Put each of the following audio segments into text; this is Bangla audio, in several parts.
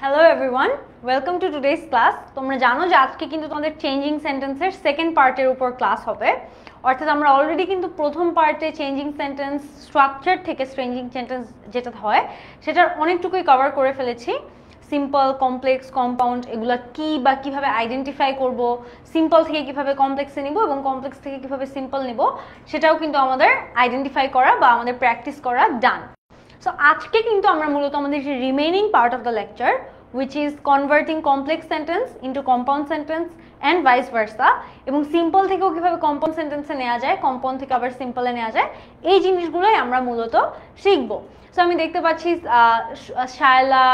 Hello everyone, welcome to today's class. তোমরা জানো যে আজকে কিন্তু তোমাদের চেঞ্জিং সেন্টেন্সের সেকেন্ড পার্টের উপর ক্লাস হবে। অর্থাৎ আমরা অলরেডি কিন্তু প্রথম পার্টে চেঞ্জিং সেন্টেন্স স্ট্রাকচার থেকে চেঞ্জিং সেন্টেন্স যেটা হয় সেটার অনেকটুকুই কভার করে ফেলেছি। সিম্পল, কমপ্লেক্স, কম্পাউন্ড এগুলো কি বা কিভাবে আইডেন্টিফাই করব, সিম্পল থেকে কিভাবে কমপ্লেক্সে নিব এবং কমপ্লেক্স থেকে কিভাবে সিম্পল নিব সেটাও কিন্তু আমাদের আইডেন্টিফাই করা বা আমাদের প্র্যাকটিস করা ডান। সো আজকে কিন্তু আমরা মূলত আমাদের যে remaining part of the lecture which is converting complex sentence into compound sentence and vice versa এবং সিম্পল থেকেও কিভাবে কম্পাউন্ড সেন্টেন্সে নেওয়া যায়, কম্পাউন্ড থেকে আবার সিম্পলে নেওয়া যায়, এই জিনিসগুলোই আমরা মূলত শিখব। সো আমি দেখতে পাচ্ছি শায়লা,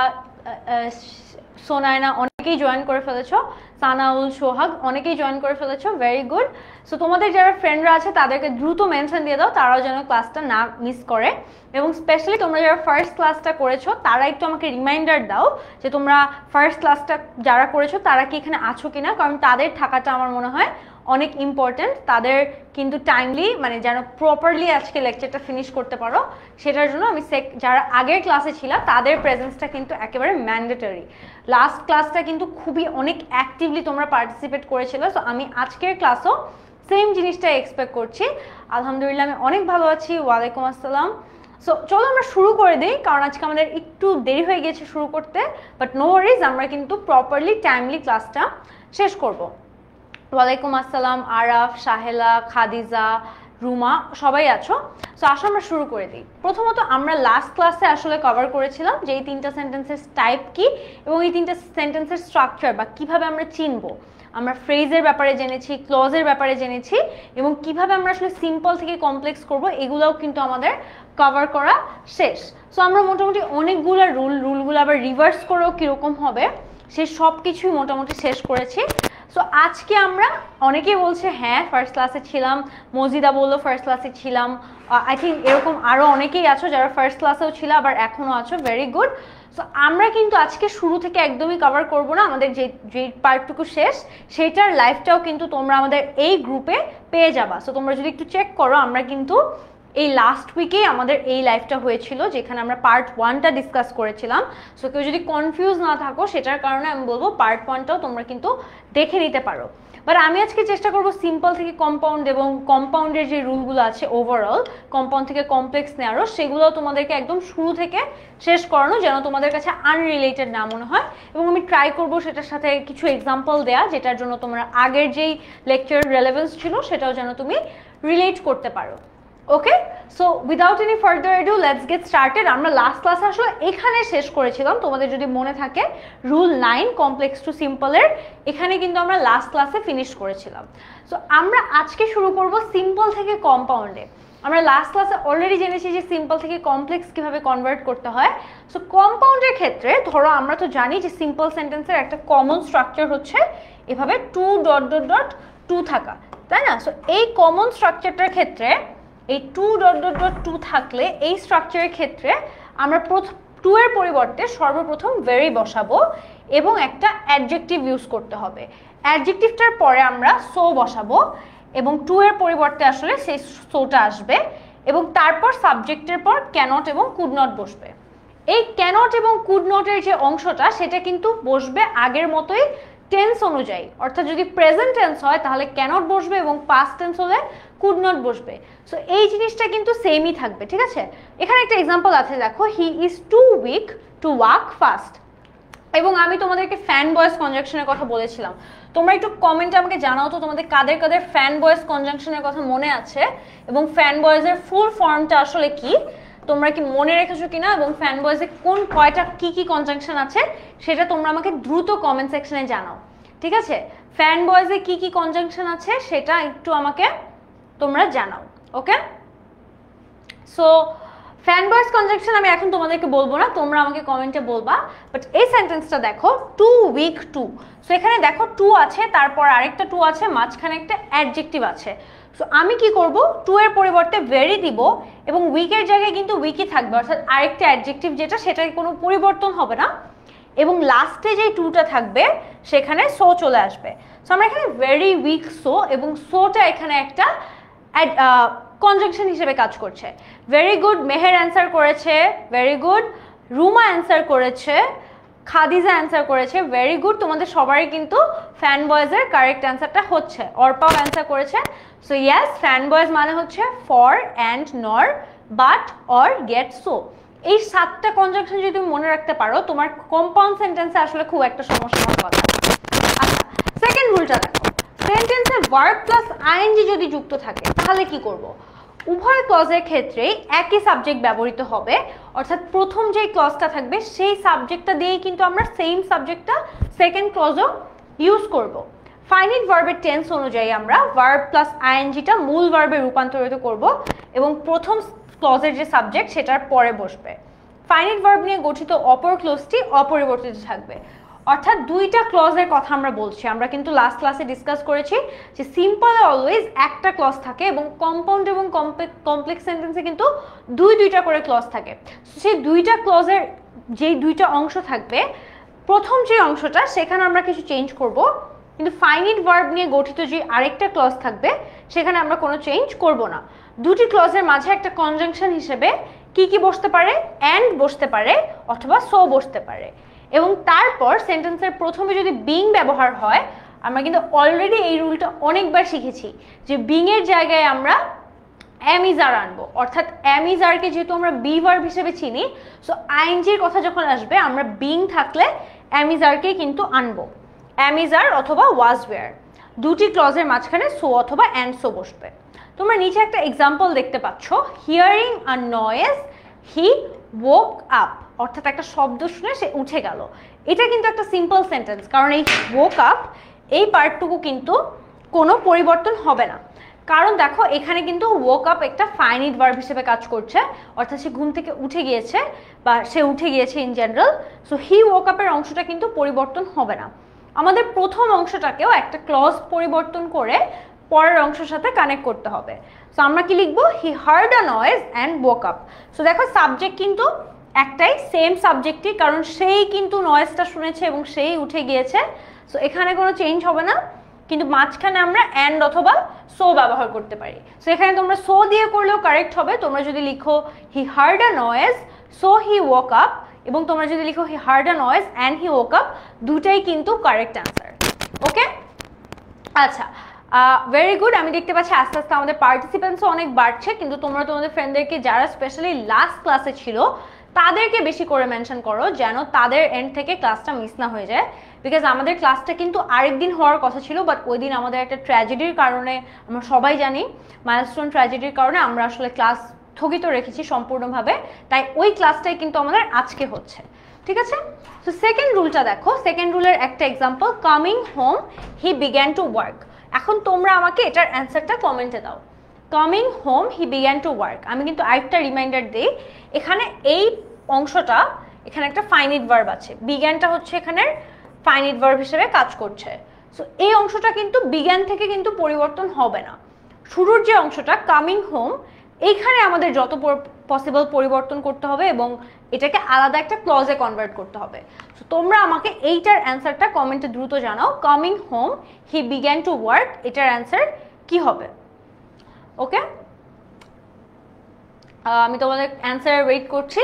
সোনায়না অনেকেই জয়েন করে ফেলেছো, সানাউল, সোহাগ অনেকেই জয়েন করে ফেলেছো, ভেরি গুড। সো তোমাদের যারা ফ্রেন্ডরা আছে তাদেরকে দ্রুত মেনশন দিয়ে দাও, তারাও যেন ক্লাসটা না মিস করে। এবং স্পেশালি তোমরা যারা ফার্স্ট ক্লাসটা করেছো তারা একটু আমাকে রিমাইন্ডার দাও যে তোমরা ফার্স্ট ক্লাসটা যারা করেছো তারা কি এখানে আছো কিনা, কারণ তাদের থাকাটা আমার মনে হয় অনেক ইম্পর্টেন্ট। তাদের কিন্তু টাইমলি মানে যেন প্রপারলি আজকে লেকচারটা ফিনিশ করতে পারো সেটার জন্য আমি যারা আগের ক্লাসে ছিল তাদের প্রেজেন্সটা কিন্তু একেবারে ম্যান্ডেটরি। লাস্ট ক্লাসটা কিন্তু খুবই অনেক অ্যাক্টিভলি তোমরা পার্টিসিপেট করেছিল। সো আমি আজকের ক্লাসও সেম জিনিসটা এক্সপেক্ট করছি। আলহামদুলিল্লাহ আমি অনেক ভালো আছি। ওয়ালাইকুম আসসালাম। সো চলো আমরা শুরু করে দিই, কারণ আজকে আমাদের একটু দেরি হয়ে গেছে শুরু করতে, বাট নো ওয়ারিজ, আমরা কিন্তু প্রপারলি টাইমলি ক্লাসটা শেষ করব। ওয়ালাইকুম আসসালাম আরাফ, সাহেলা, খাদিজা, রুমা সবাই আছো। সো আসো আমরা শুরু করে দিই। প্রথমত আমরা লাস্ট ক্লাসে আসলে কভার করেছিলাম যে এই তিনটা সেন্টেন্সের টাইপ কি এবং এই তিনটা সেন্টেন্সের স্ট্রাকচার বা কিভাবে আমরা চিনবো। আমরা ফ্রেজের ব্যাপারে জেনেছি, ক্লজের ব্যাপারে জেনেছি এবং কিভাবে আমরা আসলে সিম্পল থেকে কমপ্লেক্স করব এগুলোও কিন্তু আমাদের কভার করা শেষ। সো আমরা মোটামুটি অনেকগুলো রুলগুলো আবার রিভার্স করেও কীরকম হবে সে সব কিছুই মোটামুটি শেষ করেছি। সো আজকে আমরা অনেকেই বলছে হ্যাঁ ফার্স্ট ক্লাসে ছিলাম, মজিদা বললো ফার্স্ট ক্লাসে ছিলাম, আই থিঙ্ক এরকম আরও অনেকেই আছো যারা ফার্স্ট ক্লাসেও ছিল আবার এখনও আছো, ভেরি গুড। সো আমরা কিন্তু আজকে শুরু থেকে একদমই কভার করব না, আমাদের যে পার্টটুকু শেষ সেইটার লাইভটাও কিন্তু তোমরা আমাদের এই গ্রুপে পেয়ে যাবা। সো তোমরা যদি একটু চেক করো, আমরা কিন্তু এই লাস্ট উইকেই আমাদের এই লাইভটা হয়েছিল যেখানে আমরা পার্ট 1টা ডিসকাস করেছিলাম। সো কেউ যদি কনফিউজ না থাকো সেটার কারণে আমি বলবো পার্ট 1টাও তোমরা কিন্তু দেখে নিতে পারো। বাট আমি আজকে চেষ্টা করব সিম্পল থেকে কম্পাউন্ড এবং কম্পাউন্ডের যে রুলগুলো আছে ওভারঅল কম্পাউন্ড থেকে কমপ্লেক্স নেওয়ারও, সেগুলো তোমাদেরকে একদম শুরু থেকে শেষ করানো যেন তোমাদের কাছে আনরিলেটেড না মনে হয়। এবং আমি ট্রাই করব সেটার সাথে কিছু এক্সাম্পল দেয়া যেটার জন্য তোমরা আগের যেই লেকচার রেলেভেন্স ছিল সেটাও যেন তুমি রিলেট করতে পারো। Okay, so without any further ado let's get started. আমরা লাস্ট ক্লাসে আসলে এখানে শেষ করেছিলাম, তোমাদের যদি মনে থাকে রুল 9 কমপ্লেক্স টু সিম্পলের, এখানে কিন্তু আমরা লাস্ট ক্লাসে ফিনিশ করেছিলাম। সো আমরা আজকে শুরু করব সিম্পল থেকে কম্পাউন্ডে। আমরা লাস্ট ক্লাসে অলরেডি জেনেছি যে সিম্পল থেকে কমপ্লেক্স কিভাবে কনভার্ট করতে হয়। সো কম্পাউন্ডের ক্ষেত্রে ধরো আমরা তো জানি যে সিম্পল সেন্টেন্সের একটা কমন স্ট্রাকচার হচ্ছে এভাবে 2 থাকা, তাই না? সো এই কমন স্ট্রাকচারটার ক্ষেত্রে এই 2 থাকলে এই স্ট্রাকচারের ক্ষেত্রে আমরা 2 এর পরিবর্তে সর্বপ্রথম ভেরি বসাবো এবং একটা অ্যাডজেক্টিভ ইউজ করতে হবে। অ্যাডজেক্টিভটার পরে আমরা সো বসাবো এবং 2 এর পরিবর্তে আসলে সেই সোটা আসবে এবং তারপর সাবজেক্টের পর ক্যানট এবং কুড নট বসবে। এই ক্যানট এবং কুড নটের যে অংশটা সেটা কিন্তু বসবে আগের মতোই টেন্স অনুযায়ী, অর্থাৎ যদি প্রেজেন্ট টেন্স হয় তাহলে ক্যানট বসবে এবং পাস্ট টেন্স হলে কুড নট বসবে। সো এই জিনিসটা কিন্তু সেমই থাকবে, ঠিক আছে? এখানে একটা এক্সাম্পল আছে, দেখো, he is too weak to walk fast. এবং আমি তোমাদেরকে ফ্যান বয়েস কনজাংশনের কথা বলেছিলাম, তোমরা একটু কমেন্টে আমাকে জানাও তো তোমাদের কাদের কাদের ফ্যান বয়েস কনজাংশনের কথা মনে আছে এবং ফ্যান বয়েসের ফুল ফর্মটা আসলে কি তোমরা কি মনে রেখেছো কিনা এবং ফ্যান বয়েসে কোন কয়টা কি কনজাংশন আছে সেটা তোমরা আমাকে দ্রুত কমেন্ট সেকশনে জানাও, ঠিক আছে? ফ্যান বয়েসে কি কনজাংশন আছে সেটা একটু আমাকে তোমরা জানাও, ওকে? সো ফ্যান বয়েস কনজাংশন আমি এখন তোমাদেরকে বলবো না, তোমরা আমাকে কমেন্টে বলবা। বাট এই সেন্টেন্সটা দেখো, টু উইক টু। সো এখানে দেখো 2 আছে, তারপর আরেকটা 2 আছে, মাঝখানে একটা অ্যাডজেক্টিভ আছে। সো আমি কি করব, 2 এর পরিবর্তে ভেরি দিব এবং উইকের জায়গায় কিন্তু উইকই থাকবে, অর্থাৎ আরেকটা অ্যাডজেক্টিভ যেটা সেটার কোনো পরিবর্তন হবে না এবং লাস্টে যেই 2টা থাকবে সেখানে সো চলে আসবে। সো আমরা এখানে ভেরি উইক সো এবং সোটা এখানে একটা কনজাংশন হিসেবে কাজ করছে। ভেরি গুড, মেহের অ্যান্সার করেছে, ভেরি গুড। রুমা অ্যান্সার করেছে, খাদিজা অ্যান্সার করেছে, ভেরি গুড। তোমাদের সবারই কিন্তু ফ্যান বয়েজের কারেক্ট অ্যান্সারটা হচ্ছে। অর্পাও অ্যান্সার করেছে। সো ইয়েস, ফ্যান বয়েজ মানে হচ্ছে ফর, অ্যান্ড, নর, বাট, অর, গেট, সো। এই 7টা কনজাংশন যদি তুমি মনে রাখতে পারো, তোমার কম্পাউন্ড সেন্টেন্সে আসলে খুব একটা সমস্যা হওয়ার কথা। আচ্ছা, সেকেন্ড রুলটা দেখো, সেন্টেন্সে ভার্ব প্লাস আইএনজি যদি যুক্ত থাকে তাহলে কি করব? উভয় ক্লজের ক্ষেত্রেই একই সাবজেক্ট ব্যবহৃত হবে, অর্থাৎ প্রথম যেই ক্লজটা থাকবে সেই সাবজেক্টটা দিয়েই কিন্তু আমরা সেম সাবজেক্টটা সেকেন্ড ক্লজও ইউজ করব। ফাইনিট ভার্বের টেন্স অনুযায়ী আমরা ভার্ব প্লাস আইএনজিটা মূল ভার্বে রূপান্তরিত করব এবং প্রথম ক্লজের যে সাবজেক্ট সেটার পরে বসবে। ফাইনিট ভার্ব নিয়ে গঠিত অপর ক্লজটি অপরিবর্তিত থাকবে। অর্থাৎ দুইটা ক্লজের কথা আমরা বলছি। আমরা কিন্তু লাস্ট ক্লাসে ডিসকাস করেছি যে সিম্পলে অলওয়েজ একটা ক্লজ থাকে এবং কম্পাউন্ড এবং কমপ্লেক্স সেন্টেন্সে কিন্তু দুইটা করে ক্লজ থাকে। সেই দুইটা ক্লজের যেই দুইটা অংশ থাকবে, প্রথম যে অংশটা সেখানে আমরা কিছু চেঞ্জ করব, কিন্তু ফাইনিট ভার্ব নিয়ে গঠিত যে আরেকটা ক্লজ থাকবে সেখানে আমরা কোনো চেঞ্জ করব না। দুটি ক্লজের মাঝে একটা কনজাংশন হিসেবে কি বসতে পারে? অ্যান্ড বসতে পারে অথবা সো বসতে পারে। এবং তারপর সেন্টেন্সের প্রথমে যদি বিং ব্যবহার হয়, আমরা কিন্তু অলরেডি এই রুলটা অনেকবার শিখেছি যে বিং এর জায়গায় আমরা অ্যামিজার আনবো। অর্থাৎ অ্যামিজারকে যেহেতু আমরা বি ভার্ব হিসেবে চিনি, সো আইএনজির কথা যখন আসবে আমরা বিং থাকলে অ্যামিজারকে কিন্তু আনবো, অ্যামিজার অথবা ওয়াজ ওয়্যার। দুটি ক্লজের মাঝখানে সো অথবা অ্যান্ড সো বসবে। তোমরা নিচে একটা এক্সাম্পল দেখতে পাচ্ছ, হিয়ারিং আ নয়েজ হি woke up, অর্থাৎ একটা শব্দ শুনে সে উঠে গেল। এটা কিন্তু একটা সিম্পল সেন্টেন্স, কারণ এই woke up এই পার্টটুকু কিন্তু কোনো পরিবর্তন হবে না। কারণ দেখো এখানে কিন্তু woke up একটা ফাইনিট ভার্ব হিসেবে কাজ করছে, অর্থাৎ সে ঘুম থেকে উঠে গিয়েছে বা সে উঠে গিয়েছে in general. So he woke up এর অংশটা কিন্তু পরিবর্তন হবে না। আমাদের প্রথম অংশটাকেও একটা ক্লজ পরিবর্তন করে পরের অংশের সাথে কানেক্ট করতে হবে। সো আমরা কি লিখবো? He heard a noise and woke up। So দেখো সাবজেক্ট কিন্তু একটাই, সেম সাবজেক্টই, কারণ সেই কিন্তু নয়েজটা শুনেছে এবং সেই উঠে গিয়েছে। সো এখানে কোনো চেঞ্জ হবে না, কিন্তু মাঝখানে আমরা অ্যান্ড অথবা সো ব্যবহার করতে পারি। সো এখানে তোমরা সো দিয়ে করলেও কারেক্ট হবে। তোমরা যদি লিখো he heard a noise so he woke up, এবং তোমরা যদি লিখো he heard a noise and he woke up, দুটাই কিন্তু কারেক্ট অ্যান্সার। ওকে, আচ্ছা, ভেরি গুড। আমি দেখতে পাচ্ছি আস্তে আস্তে আমাদের পার্টিসিপেন্টসও অনেক বাড়ছে, কিন্তু তোমরা তোমাদের ফ্রেন্ডদেরকে যারা স্পেশালি লাস্ট ক্লাসে ছিল তাদেরকে বেশি করে মেনশন করো, যেন তাদের এন্ড থেকে ক্লাসটা মিস না হয়ে যায়। বিকজ আমাদের ক্লাসটা কিন্তু আরেকদিন হওয়ার কথা ছিল, বাট ওই দিন আমাদের একটা ট্র্যাজেডির কারণে, আমরা সবাই জানি মাইলস্টোন ট্র্যাজেডির কারণে আমরা আসলে ক্লাস স্থগিত রেখেছি সম্পূর্ণভাবে, তাই ওই ক্লাসটাই কিন্তু আমাদের আজকে হচ্ছে। ঠিক আছে? তো সেকেন্ড রুলটা দেখো, সেকেন্ড রুলের একটা example, coming home he began to work. এখন তোমরা আমাকে এটার অ্যান্সারটা কমেন্টে দাও। Coming home he began to work, আমি কিন্তু আরেকটা রিমাইন্ডার দিই, এখানে এই অংশটা, এখানে একটা ফাইনিট ভার্ব আছে, বিগ্যানটা হচ্ছে এখানের ফাইনিট ভার্ব হিসেবে কাজ করছে। সো এই অংশটা কিন্তু বিগ্যান থেকে কিন্তু পরিবর্তন হবে না। শুরুর যে অংশটা কামিং হোম, এইখানে আমাদের যত পসিবল পরিবর্তন করতে হবে এবং এটাকে আলাদা একটা ক্লজে কনভার্ট করতে হবে। সো তোমরা আমাকে এইটার অ্যান্সারটা কমেন্টে দ্রুত জানাও। Coming home he began to work, এটার অ্যান্সার কি হবে? ওকে, আমি তোমাদের অ্যান্সার ওয়েট করছি।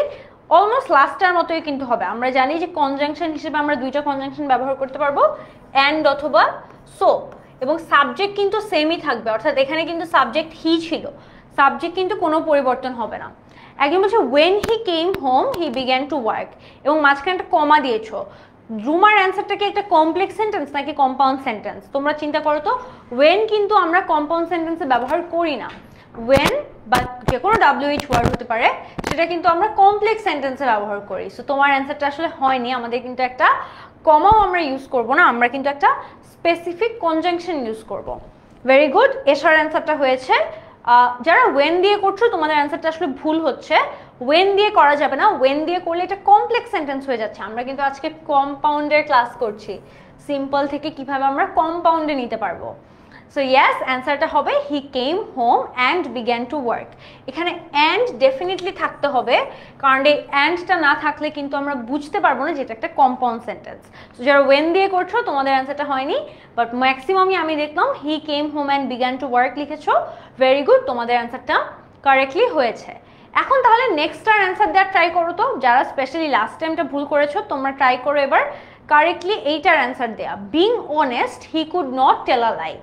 অলমোস্ট লাস্টটার মতোই কিন্তু হবে। আমরা জানি যে কনজাংশন হিসেবে আমরা দুইটা কনজাংশন ব্যবহার করতে পারবো, অ্যান্ড অথবা সো, এবং সাবজেক্ট কিন্তু সেমই থাকবে। অর্থাৎ এখানে কিন্তু সাবজেক্ট হি ছিল, সাবজেক্ট কিন্তু কোনো পরিবর্তন হবে না। একজন বলছে when he came home he began to work, এবং মাঝখানে একটা কমা দিয়েছো। রুমার অ্যান্সারটা কি একটা কমপ্লেক্স সেন্টেন্স নাকি কম্পাউন্ড সেন্টেন্স? তোমরা চিন্তা করো তো। ওয়েন কিন্তু আমরা কম্পাউন্ড সেন্টেন্সে ব্যবহার করি না। ওয়েন বা যে কোনো WH ওয়ার্ড হতে পারে, সেটা কিন্তু আমরা কমপ্লেক্স সেন্টেন্সে ব্যবহার করি। সো তোমার অ্যান্সারটা আসলে হয়নি। আমাদের কিন্তু একটা কমাও আমরা ইউজ করব না, আমরা কিন্তু একটা স্পেসিফিক কনজাংশন ইউজ করব। ভেরি গুড, এশার অ্যান্সারটা হয়েছে। যারা ওয়েন দিয়ে করছো তোমাদের অ্যান্সারটা আসলে ভুল হচ্ছে। ওয়েন দিয়ে করা যাবে না, ওয়েন দিয়ে করলে এটা কমপ্লেক্স সেন্টেন্স হয়ে যাচ্ছে। আমরা কিন্তু আজকে কম্পাউন্ডের ক্লাস করছি, সিম্পল থেকে কিভাবে আমরা কম্পাউন্ডে নিতে পারবো। সো ইয়েস, অ্যান্সারটা হবে he came home and began to work. এখানে অ্যান্ড ডেফিনেটলি থাকতে হবে, কারণ এই অ্যান্ডটা না থাকলে কিন্তু আমরা বুঝতে পারবো না যে এটা একটা কম্পাউন্ড সেন্টেন্স। সো যারা ওয়েন দিয়ে করছো তোমাদের অ্যান্সারটা হয়নি, বাট ম্যাক্সিমামই আমি দেখলাম he came home and began to work লিখেছো। ভেরি গুড, তোমাদের অ্যান্সারটা কারেক্টলি হয়েছে। এখন তাহলে নেক্সটটার অ্যান্সার দেওয়ার ট্রাই করো তো, যারা স্পেশালি লাস্ট টাইমটা ভুল করেছো তোমরা ট্রাই করো এবার কারেক্টলি এইটার অ্যান্সার দেয়া। Being honest he could not tell a lie.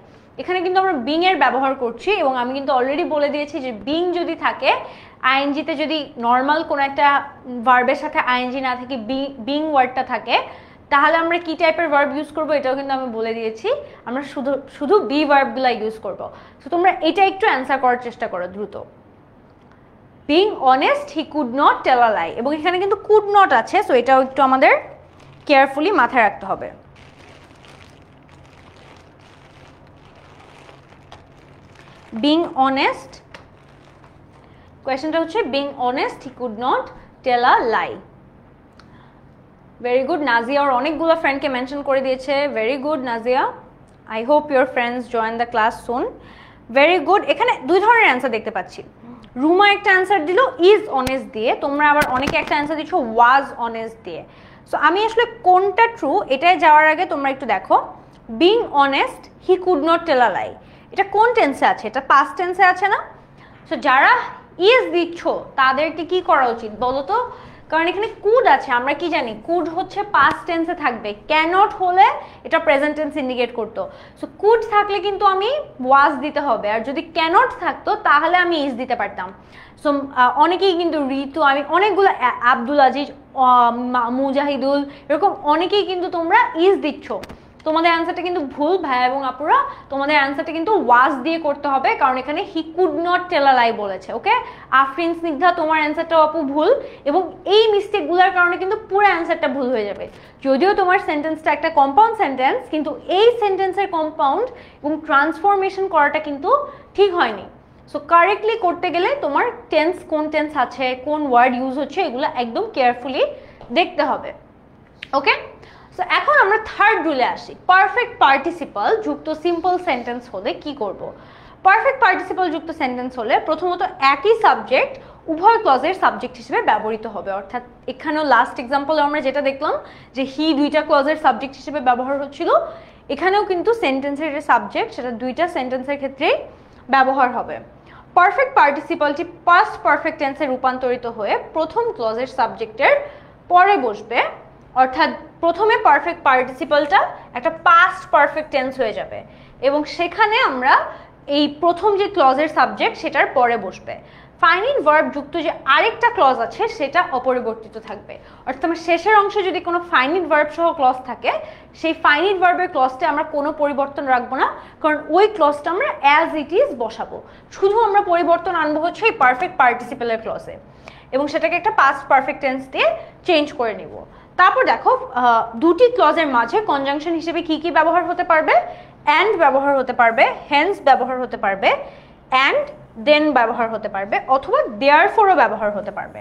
এখানে কিন্তু আমরা বিং এর ব্যবহার করছি এবং আমি কিন্তু অলরেডি বলে দিয়েছি যে বিং যদি থাকে আইএনজিতে, যদি নর্মাল কোনো একটা ভার্বের সাথে আইএনজি না থাকে বিং ওয়ার্ডটা থাকে, তাহলে আমরা কি টাইপের ভার্ব ইউজ করবো এটাও কিন্তু আমি বলে দিয়েছি। আমরা শুধু বি ভার্বগুলো ইউজ করবো। তো তোমরা এটা একটু অ্যান্সার করার চেষ্টা করো দ্রুত। Being honest he could not tell a lie, এবং এখানে কিন্তু কুড নট আছে, সো এটাও একটু আমাদের কেয়ারফুলি মাথায় রাখতে হবে। বিং অনেস্ট, কোয়েশ্চেনটা হচ্ছে being honest he could not tell a lie. Very good, Nazia ওর অনেকগুলো ফ্রেন্ডকে মেনশন করে দিয়েছে। Very good Nazia, I hope your friends join the class soon. Very good. এখানে দুই ধরনের অ্যান্সার দেখতে পাচ্ছি। রুমা একটা অ্যান্সার দিল ইজ অনেস্ট দিয়ে, তোমরা আবার অনেকে একটা অ্যান্সার দিচ্ছ ওয়াজ অনেস্ট দিয়ে। সো আমি আসলে কোনটা ট্রু এটাই যাওয়ার আগে তোমরা একটু দেখো, being honest he could not tell a lie, এটা কোন টেন্সে আছে? এটা পাস্ট টেন্সে আছে না? সো যারা ইজ দিচ্ছ তাদেরকে কি করা উচিত বলো তো? কারণ এখানে কুড আছে, আমরা কি জানি কুড হচ্ছে পাস্ট টেন্সে থাকবে, ক্যানট হলে এটা প্রেজেন্ট টেন্স ইন্ডিকেট করতো। সো কুড থাকলে কিন্তু আমি ওয়াজ দিতে হবে, আর যদি ক্যানট থাকতো তাহলে আমি ইজ দিতে পারতাম। সো অনেকেই কিন্তু ঋতু, আমি অনেকগুলো আব্দুল আজিজ, মুজাহিদুল, এরকম অনেকেই কিন্তু তোমরা ইজ দিচ্ছ। তোমাদের অ্যান্সারটা কিন্তু ভুল ভাইয়া এবং আপুরা, তোমাদের অ্যান্সারটা কিন্তু ওয়াজ দিয়ে করতে হবে, কারণ এখানে হি কুড নট টেল আ লাই বলেছে। ওকে আফরিন, স্নিগ্ধা, তোমার অ্যান্সারটাও আপু ভুল, এবং এই মিস্টেকগুলোর কারণে কিন্তু পুরো অ্যান্সারটা ভুল হয়ে যাবে। যদিও তোমার সেন্টেন্সটা একটা কম্পাউন্ড সেন্টেন্স, কিন্তু এই সেন্টেন্সের কম্পাউন্ড এবং ট্রান্সফরমেশন করাটা কিন্তু ঠিক হয়নি। সো কারেক্টলি করতে গেলে তোমার টেন্স, কোন টেন্স আছে, কোন ওয়ার্ড ইউজ হচ্ছে, এগুলো একদম কেয়ারফুলি দেখতে হবে। ওকে, সো এখন আমরা থার্ড রুলে আসি। পারফেক্ট পার্টিসিপল যুক্ত সিম্পল সেন্টেন্স হলে কি করব? পারফেক্ট পার্টিসিপল যুক্ত সেন্টেন্স হলে প্রথমত একই সাবজেক্ট উভয় ক্লজের সাবজেক্ট হিসেবে ব্যবহৃত হবে। অর্থাৎ এখানেও লাস্ট এক্সাম্পলে আমরা যেটা দেখলাম যে হি দুইটা ক্লজের সাবজেক্ট হিসেবে ব্যবহার হচ্ছিল, এখানেও কিন্তু সেন্টেন্সের যে সাবজেক্ট সেটা দুইটা সেন্টেন্সের ক্ষেত্রেই ব্যবহার হবে। পারফেক্ট পার্টিসিপলটি পাস্ট পারফেক্ট টেন্সে রূপান্তরিত হয়ে প্রথম ক্লজের সাবজেক্টের পরে বসবে, অর্থাৎ প্রথমে পারফেক্ট পার্টিসিপলটা একটা পাস্ট পারফেক্ট টেন্স হয়ে যাবে এবং সেখানে আমরা এই প্রথম যে ক্লজের সাবজেক্ট সেটার পরে বসবে। ফাইনিট ভার্ব যুক্ত যে আরেকটা ক্লজ আছে সেটা অপরিবর্তিত থাকবে। অর্থাৎ আমার শেষের অংশে যদি কোনো ফাইনিট ভার্ব সহ ক্লজ থাকে, সেই ফাইনিট ভার্বের ক্লজটা আমরা কোনো পরিবর্তন রাখবো না, কারণ ওই ক্লজটা আমরা অ্যাজ ইট ইজ বসাবো। শুধু আমরা পরিবর্তন আনবো হচ্ছে এই পারফেক্ট পার্টিসিপেলের ক্লজে, এবং সেটাকে একটা পাস্ট পারফেক্ট টেন্স দিয়ে চেঞ্জ করে নিব। তারপর দেখো দুটি ক্লজের মাঝে কনজাংশন হিসেবে কি কি ব্যবহার হতে পারবে? অ্যান্ড ব্যবহার হতে পারবে, হেন্স ব্যবহার হতে পারবে, অ্যান্ড দেন ব্যবহার হতে পারবে, অথবা দেয়ারফরও ব্যবহার হতে পারবে।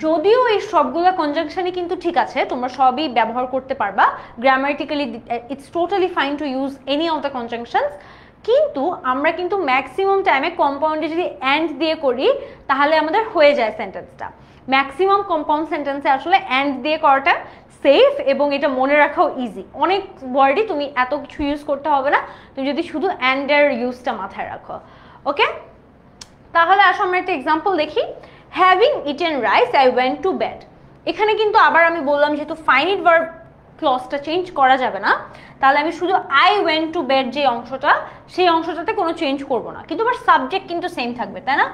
যদিও এই সবগুলো কনজাংশনই কিন্তু ঠিক আছে, তোমরা সবই ব্যবহার করতে পারবা grammatically, it's totally fine to use any of the conjunctions, কিন্তু আমরা কিন্তু ম্যাক্সিমাম টাইমে কম্পাউন্ডে যদি অ্যান্ড দিয়ে করি তাহলে আমাদের হয়ে যায় সেন্টেন্সটা। ম্যাক্সিমাম কম্পাউন্ড সেন্টেন্সে আসলে অ্যান্ড দিয়ে করাটা সেফ এবং এটা মনে রাখাও ইজি। অনেক ওয়ার্ডই তুমি এত কিছু ইউজ করতে হবে না, তুমি যদি শুধু অ্যান্ডের ইউজটা মাথায় রাখো। ওকে, তাহলে আসো আমরা একটা এক্সাম্পল দেখি। Having eaten rice I went to bed. এখানে কিন্তু আবার আমি বললাম যেহেতু ফাইনিট ভার্ব ক্লজটা চেঞ্জ করা যাবে না, তাহলে আমি শুধু আই ওয়েন্ট টু বেড যে অংশটা, সেই অংশটাতে কোনো চেঞ্জ করব না, কিন্তু আমার সাবজেক্ট কিন্তু সেম থাকবে, তাই না?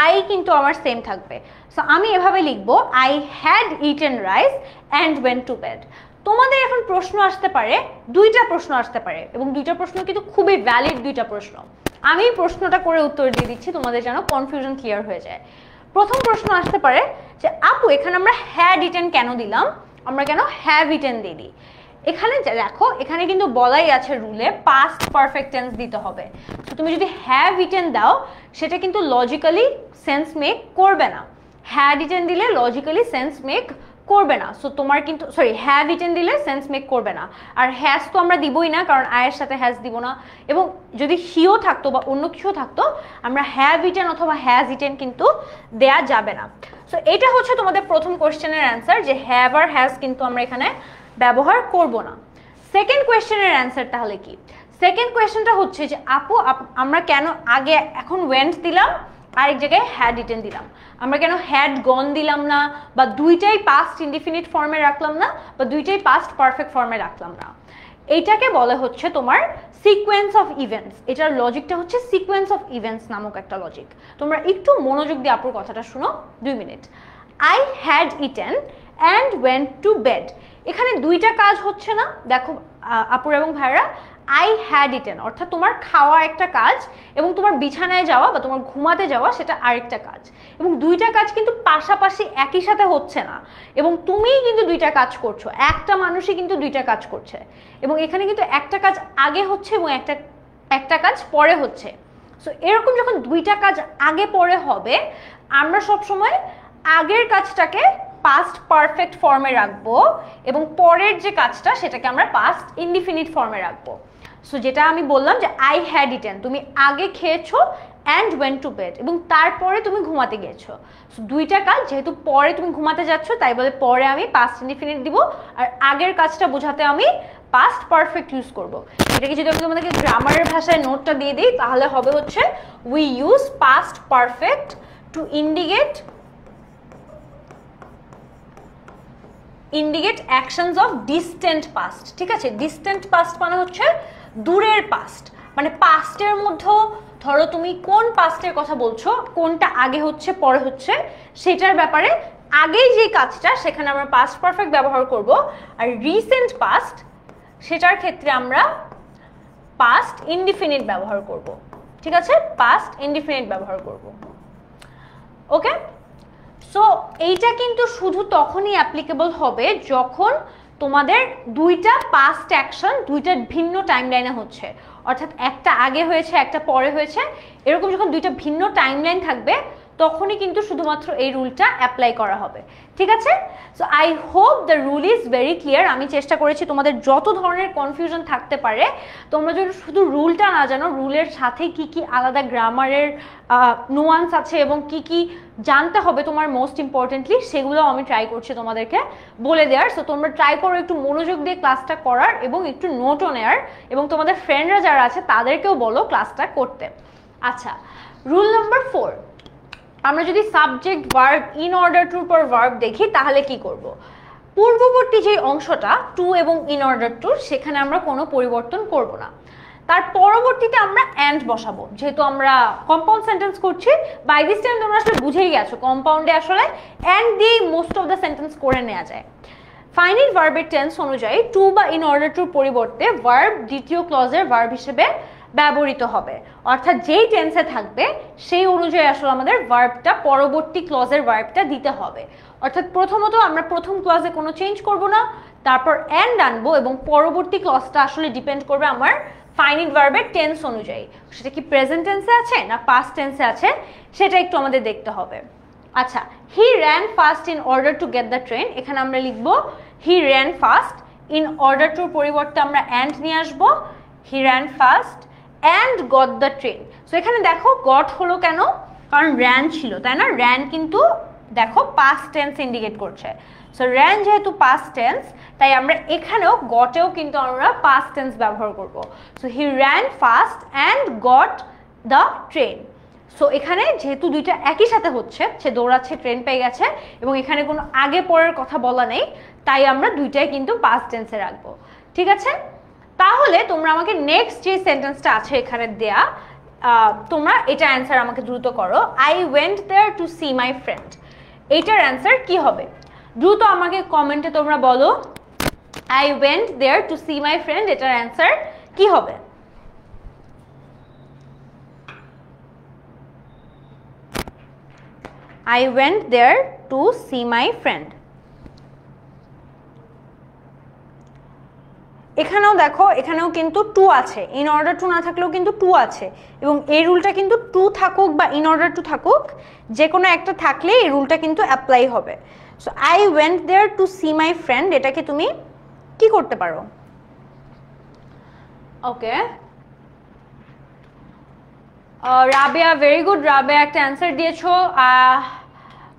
আই কিন্তু আমার সেম থাকবে। সো আমি এভাবে লিখবো, I had eaten rice and went to bed. তোমাদের এখন প্রশ্ন আসতে পারে, দুইটা প্রশ্ন আসতে পারে, এবং দুইটা প্রশ্ন কিন্তু খুবই ভ্যালিড দুইটা প্রশ্ন। আমি প্রশ্নটা করে উত্তর দিয়ে দিচ্ছি তোমাদের যেন কনফিউশন ক্লিয়ার হয়ে যায়। প্রথম প্রশ্ন আসতে পারে যে আপু এখানে আমরা হ্যাড ইটেন কেন দিলাম, আমরা কেন হ্যাভ ইটেন দিই? এখানে দেখো, এখানে কিন্তু বলাই আছে রুলে পাস্ট পারফেক্ট টেন্স দিতে হবে। তো তুমি যদি হ্যাভ ইটেন দাও সেটা কিন্তু লজিক্যালি সেন্স মেক করবে না, হ্যাড ইটেন দিলে লজিক্যালি সেন্স মেক করবে না। সো তোমার কিন্তু হ্যাভ ইটেন দিলে সেন্স মেক করবে না, আর হ্যাজ তো আমরা দিবই না, কারণ আয়ের সাথে হ্যাজ দিব না, এবং যদি হিও থাকতো বা অন্য কিছু থাকতো আমরা হ্যাভ ইটেন অথবা হ্যাজ ইটেন কিন্তু দেয়া যাবে না। সো এটা হচ্ছে তোমাদের প্রথম কোয়েশ্চেনের অ্যান্সার, যে হ্যাভ আর হ্যাজ কিন্তু আমরা এখানে ব্যবহার করব না। সেকেন্ড কোয়েশ্চেনের অ্যান্সার তাহলে কি? সেকেন্ড কোয়েশ্চেনটা হচ্ছে যে আপু আমরা কেন আগে এখন ওয়েন্ট দিলাম আরেক জায়গায় হ্যাড ইটেন দিলাম। আমরা কেন হ্যাড গন দিলাম না, বা দুইটাই পাস্ট ইনডিফিনিট ফর্মে রাখলাম না, বা দুইটাই পাস্ট পারফেক্ট ফর্মে রাখলাম না? এইটাকে বলে হচ্ছে তোমার সিকোয়েন্স অফ ইভেন্টস। এটার লজিকটা হচ্ছে সিকোয়েন্স অফ ইভেন্টস নামক একটা লজিক। তোমরা একটু মনোযোগ দিয়ে আপুর কথাটা শুনো 2 minute. I had eaten and went to bed. এখানে দুইটা কাজ হচ্ছে না, দেখো আপুর এবং ভাইরা। আই হ্যাড ইটেন অর্থাৎ তোমার খাওয়া একটা কাজ, এবং তোমার বিছানায় যাওয়া বা তোমার ঘুমাতে যাওয়া সেটা আরেকটা কাজ, এবং দুইটা কাজ কিন্তু পাশাপাশি একই সাথে হচ্ছে না, এবং তুমিই কিন্তু দুইটা কাজ করছো, একটা মানুষই কিন্তু দুইটা কাজ করছে, এবং এখানে কিন্তু একটা কাজ আগে হচ্ছে এবং একটা কাজ পরে হচ্ছে। সো এরকম যখন দুইটা কাজ আগে পরে হবে, আমরা সবসময় আগের কাজটাকে পাস্ট পারফেক্ট ফর্মে রাখবো এবং পরের যে কাজটা সেটাকে আমরা পাস্ট ইনডিফিনিট ফর্মে রাখবো। সো যেটা আমি বললাম যে আই হ্যাড ইটেন, তুমি আগে খেয়েছো অ্যান্ড ওয়েন্ট টু বেড, এবং তারপরে তুমি ঘুমাতে গিয়েছো। সো দুইটা কাজ যেহেতু পরে তুমি ঘুমাতে যাচ্ছ, তাই বলে পরে আমি পাস্ট ইনডিফিনিট দিব, আর আগের কাজটা বোঝাতে আমি পাস্ট পারফেক্ট ইউজ করব। এটাকে যদি আমি তোমাদেরকে গ্রামারের ভাষায় নোটটা দিয়ে দিই, তাহলে হবে হচ্ছে we use past perfect to indicate actions of distant past. ঠিক আছে, ডিস্টেন্ট পাস্ট মানে হচ্ছে দূরের পাস্ট, মানে পাস্টের মধ্যে ধরো তুমি কোন পাস্টের কথা বলছো, কোনটা আগে হচ্ছে পরে হচ্ছে সেটার ব্যাপারে আগেই যে কাজটা সেখানে আমরা পাস্ট পারফেক্ট ব্যবহার করব, আর রিসেন্ট পাস্ট সেটার ক্ষেত্রে আমরা পাস্ট ইনডিফিনিট ব্যবহার করব। ঠিক আছে, পাস্ট ইনডিফিনিট ব্যবহার করব। ওকে, সো এইটা কিন্তু শুধু তখনই অ্যাপ্লিকেবল হবে যখন তোমাদের দুইটা পাস্ট অ্যাকশন দুইটা ভিন্ন টাইমলাইনে হচ্ছে, অর্থাৎ একটা আগে হয়েছে একটা পরে হয়েছে, এরকম যখন দুইটা ভিন্ন টাইমলাইন থাকবে তখনই কিন্তু শুধুমাত্র এই রুলটা অ্যাপ্লাই করা হবে। ঠিক আছে, so I hope the rule is very clear. আমি চেষ্টা করেছি তোমাদের যত ধরনের কনফিউশন থাকতে পারে, তোমরা যদি শুধু রুলটা না জানো, রুলের সাথে কি কি আলাদা গ্রামারের নুয়ান্স আছে এবং কি কি জানতে হবে তোমার মোস্ট ইম্পর্টেন্টলি, সেগুলো আমি ট্রাই করছি তোমাদেরকে বলে দেওয়ার। সো তোমরা ট্রাই করো একটু মনোযোগ দিয়ে ক্লাসটা করার এবং একটু নোটও নেওয়ার, এবং তোমাদের ফ্রেন্ডরা যারা আছে তাদেরকেও বলো ক্লাসটা করতে। আচ্ছা, রুল নাম্বার 4, আমরা যদি সাবজেক্ট ভার্ব ইন অর্ডার টুর পর ভার্ব দেখি তাহলে কি করব? পূর্ববর্তী যে অংশটা টু এবং ইন অর্ডার টুর, সেখানে আমরা কোনো পরিবর্তন করব না। তার পরবর্তীতে আমরা অ্যান্ড বসাবো, যেহেতু আমরা কম্পাউন্ড সেন্টেন্স করছি। বাই দিস টাইম তোমরা আসলে বুঝেই গেছো কম্পাউন্ডে আসলে অ্যান্ড দিয়ে মোস্ট অফ দ্য সেন্টেন্স করে নেওয়া যায়। ফাইনাইট ভার্বের টেন্স অনুযায়ী টু বা ইন অর্ডার টুর পরিবর্তে ভার্ব দ্বিতীয় ক্লজের ভার্ব হিসেবে ব্যবহৃত হবে, অর্থাৎ যেই টেন্সে থাকবে সেই অনুযায়ী আসলে আমাদের ভার্বটা পরবর্তী ক্লজের ভার্বটা দিতে হবে। অর্থাৎ প্রথমত আমরা প্রথম ক্লজে কোনো চেঞ্জ করব না, তারপর অ্যান্ড আনবো, এবং পরবর্তী ক্লজটা আসলে ডিপেন্ড করবে আমার ফাইনাইট ভার্বের টেন্স অনুযায়ী, সেটা কি প্রেজেন্ট টেন্সে আছে না পাস্ট টেন্সে আছে সেটা একটু আমাদের দেখতে হবে। আচ্ছা, he ran fast in order to get the train, এখানে আমরা লিখবো he ran fast, in order টুর পরিবর্তে আমরা অ্যান্ড নিয়ে আসবো, he ran fast and got the train. So এখানে দেখো গট হলো কেন, কারণ র্যান ছিল, তাই না? র্যান কিন্তু দেখো পাস্ট টেন্স ইন্ডিকেট করছে। সো র্যান যেহেতু পাস্ট টেন্স, তাই আমরা এখানেও গটেও কিন্তু আমরা পাস্ট টেন্স ব্যবহার করব। So he ran fast and got the train. So এখানে যেহেতু দুইটা একই সাথে হচ্ছে, সে দৌড়াচ্ছে ট্রেন পেয়ে গেছে, এবং এখানে কোনো আগে পরের কথা বলা নেই, তাই আমরা দুইটাই কিন্তু পাস্ট টেন্সে রাখবো। ঠিক আছে, তাহলে তোমরা আমাকে নেক্সট যে সেন্টেন্সটা আছে এখানে দেয়া, তোমরা এটা অ্যান্সার আমাকে দ্রুত করো। I went there to see my friend, এইটার অ্যান্সার কি হবে? দ্রুত আমাকে কমেন্টে তোমরা বলো I went there to see my friend, এটার অ্যান্সার কি হবে? I went there to see my friend. এখানেও দেখো, এখানেও কিন্তু টু আছে, ইন অর্ডার টু না থাকলেও কিন্তু টু আছে, এবং এই রুলটা কিন্তু টু থাকুক বা ইন অর্ডার টু থাকুক, যে কোনো একটা থাকলে এই রুলটা কিন্তু অ্যাপ্লাই হবে। So I went there to see my friend, এটাকে তুমি কি করতে পারো? Okay, Rabeya, very good. Rabeya একটা অ্যান্সার দিয়েছো,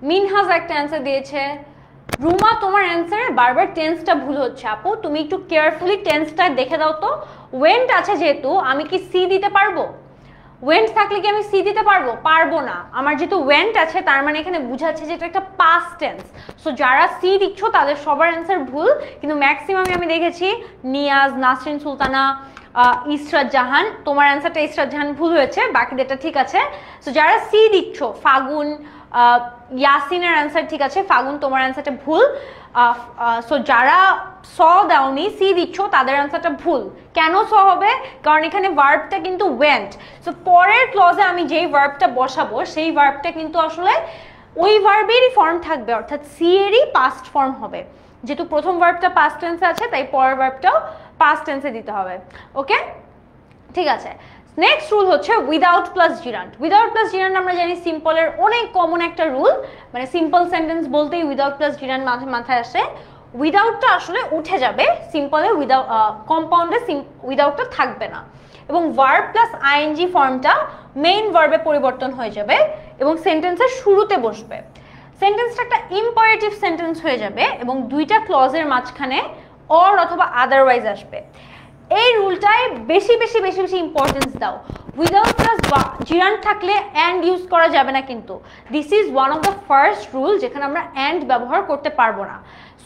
মিনহাজ একটা অ্যান্সার দিয়েছে। রুমা, তোমার অ্যান্সারে বারবার টেন্সটা ভুল হচ্ছে। আপু তুমি একটু কেয়ারফুলি টেন্সটা দেখে দাও তো। ওয়েন্ট আছে যেহেতু, আমি কি সি দিতে পারবো? ওয়েন্ট থাকলে কি আমি সি দিতে পারবো? পারবো না। আমার যেহেতু ওয়েন্ট আছে তার মানে এখানে বুঝাচ্ছে যে এটা একটা পাস্ট টেন্স। সো যারা সি দিচ্ছ তাদের সবার অ্যান্সার ভুল, কিন্তু ম্যাক্সিমামে আমি দেখেছি নিয়াজ, নাসরিন সুলতানা, ইসরাত জাহান, তোমার অ্যান্সারটা ইসরাত জাহান ভুল হয়েছে, বাকি যেটা ঠিক আছে। সো যারা সি দিচ্ছ, ফাগুন, ইয়াসিনের অ্যান্সার ঠিক আছে, ফাগুন তোমার অ্যান্সারটা ভুল। সো যারা স দাওনি সি দিচ্ছ তাদের অ্যান্সারটা ভুল। কেন স হবে? কারণ এখানে ভার্বটা কিন্তু ওয়েন্ট। সো পরের ক্লজে আমি যেই ভার্বটা বসাবো সেই ভার্বটা কিন্তু আসলে ওই ভার্বেরই ফর্ম থাকবে, অর্থাৎ সি এরই পাস্ট ফর্ম হবে। যেহেতু প্রথম ভার্বটা পাস্ট টেন্সে আছে তাই পরের ভার্বটাও পাস্ট টেন্সে দিতে হবে। ওকে, ঠিক আছে। নেক্সট রুল হচ্ছে without plus gerund. Without plus gerund আমরা জানি সিম্পলের অনেক কমন একটা রুল, মানে সিম্পল সেন্টেন্স বলতেই উইদাউট প্লাস জিরান্ট মাথায় আসে। উইদাউটটা আসলে উঠে যাবে সিম্পলে, উইদাউট কম্পাউন্ডে উইদাউটটা থাকবে না, এবং ভার্ব প্লাস আইএনজি ফর্মটা মেইন ভার্বে পরিবর্তন হয়ে যাবে এবং সেন্টেন্সের শুরুতে বসবে। সেন্টেন্সটা একটা ইম্পারেটিভ সেন্টেন্স হয়ে যাবে এবং দুইটা ক্লজের মাঝখানে অর অথবা আদারওয়াইজ আসবে। এই রুলটায় বেশি বেশি বেশি বেশি ইম্পর্টেন্স দাও। উইদাউট প্লাস জিরান্ট থাকলে অ্যান্ড ইউজ করা যাবে না, কিন্তু this is one of the first rule যেখানে আমরা অ্যান্ড ব্যবহার করতে পারবো না।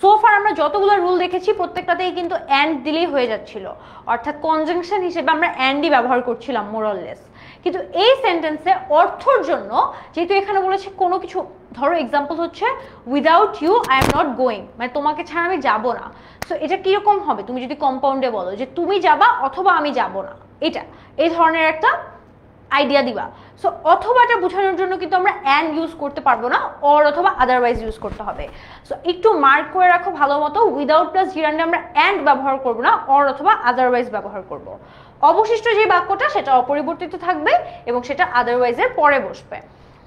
সোফার আমরা যতগুলো রুল দেখেছি প্রত্যেকটাতেই কিন্তু অ্যান্ড দিলেই হয়ে যাচ্ছিল, অর্থাৎ কনজাংশন হিসেবে আমরা অ্যান্ডই ব্যবহার করছিলাম মোরলেস। কিন্তু এই সেন্টেন্সে অর্থর জন্য যেহেতু এখানে বলেছে কোনো কিছু, ধরো এক্সাম্পল হচ্ছে without you I am not going, মানে তোমাকে ছাড়া আমি যাবো না। সো এটা কিরকম হবে? তুমি যদি কম্পাউন্ডে বলো যে তুমি যাবা অথবা আমি যাব না, এটা এই ধরনের একটা আইডিয়া দিবা। সো অথবাটা বোঝানোর জন্য কিন্তু আমরা অ্যান্ড ইউজ করতে পারবো না, অর অথবা আদারওয়াইজ ইউজ করতে হবে। সো একটু মার্ক করে রাখো ভালো মতো, উইদাউট প্লাস জিরান্ডে আমরা অ্যান্ড ব্যবহার করবো না, অর অথবা আদারওয়াইজ ব্যবহার করব। অবশিষ্ট যে বাক্যটা সেটা অপরিবর্তিত থাকবে এবং সেটা আদারওয়াইজের পরে বসবে।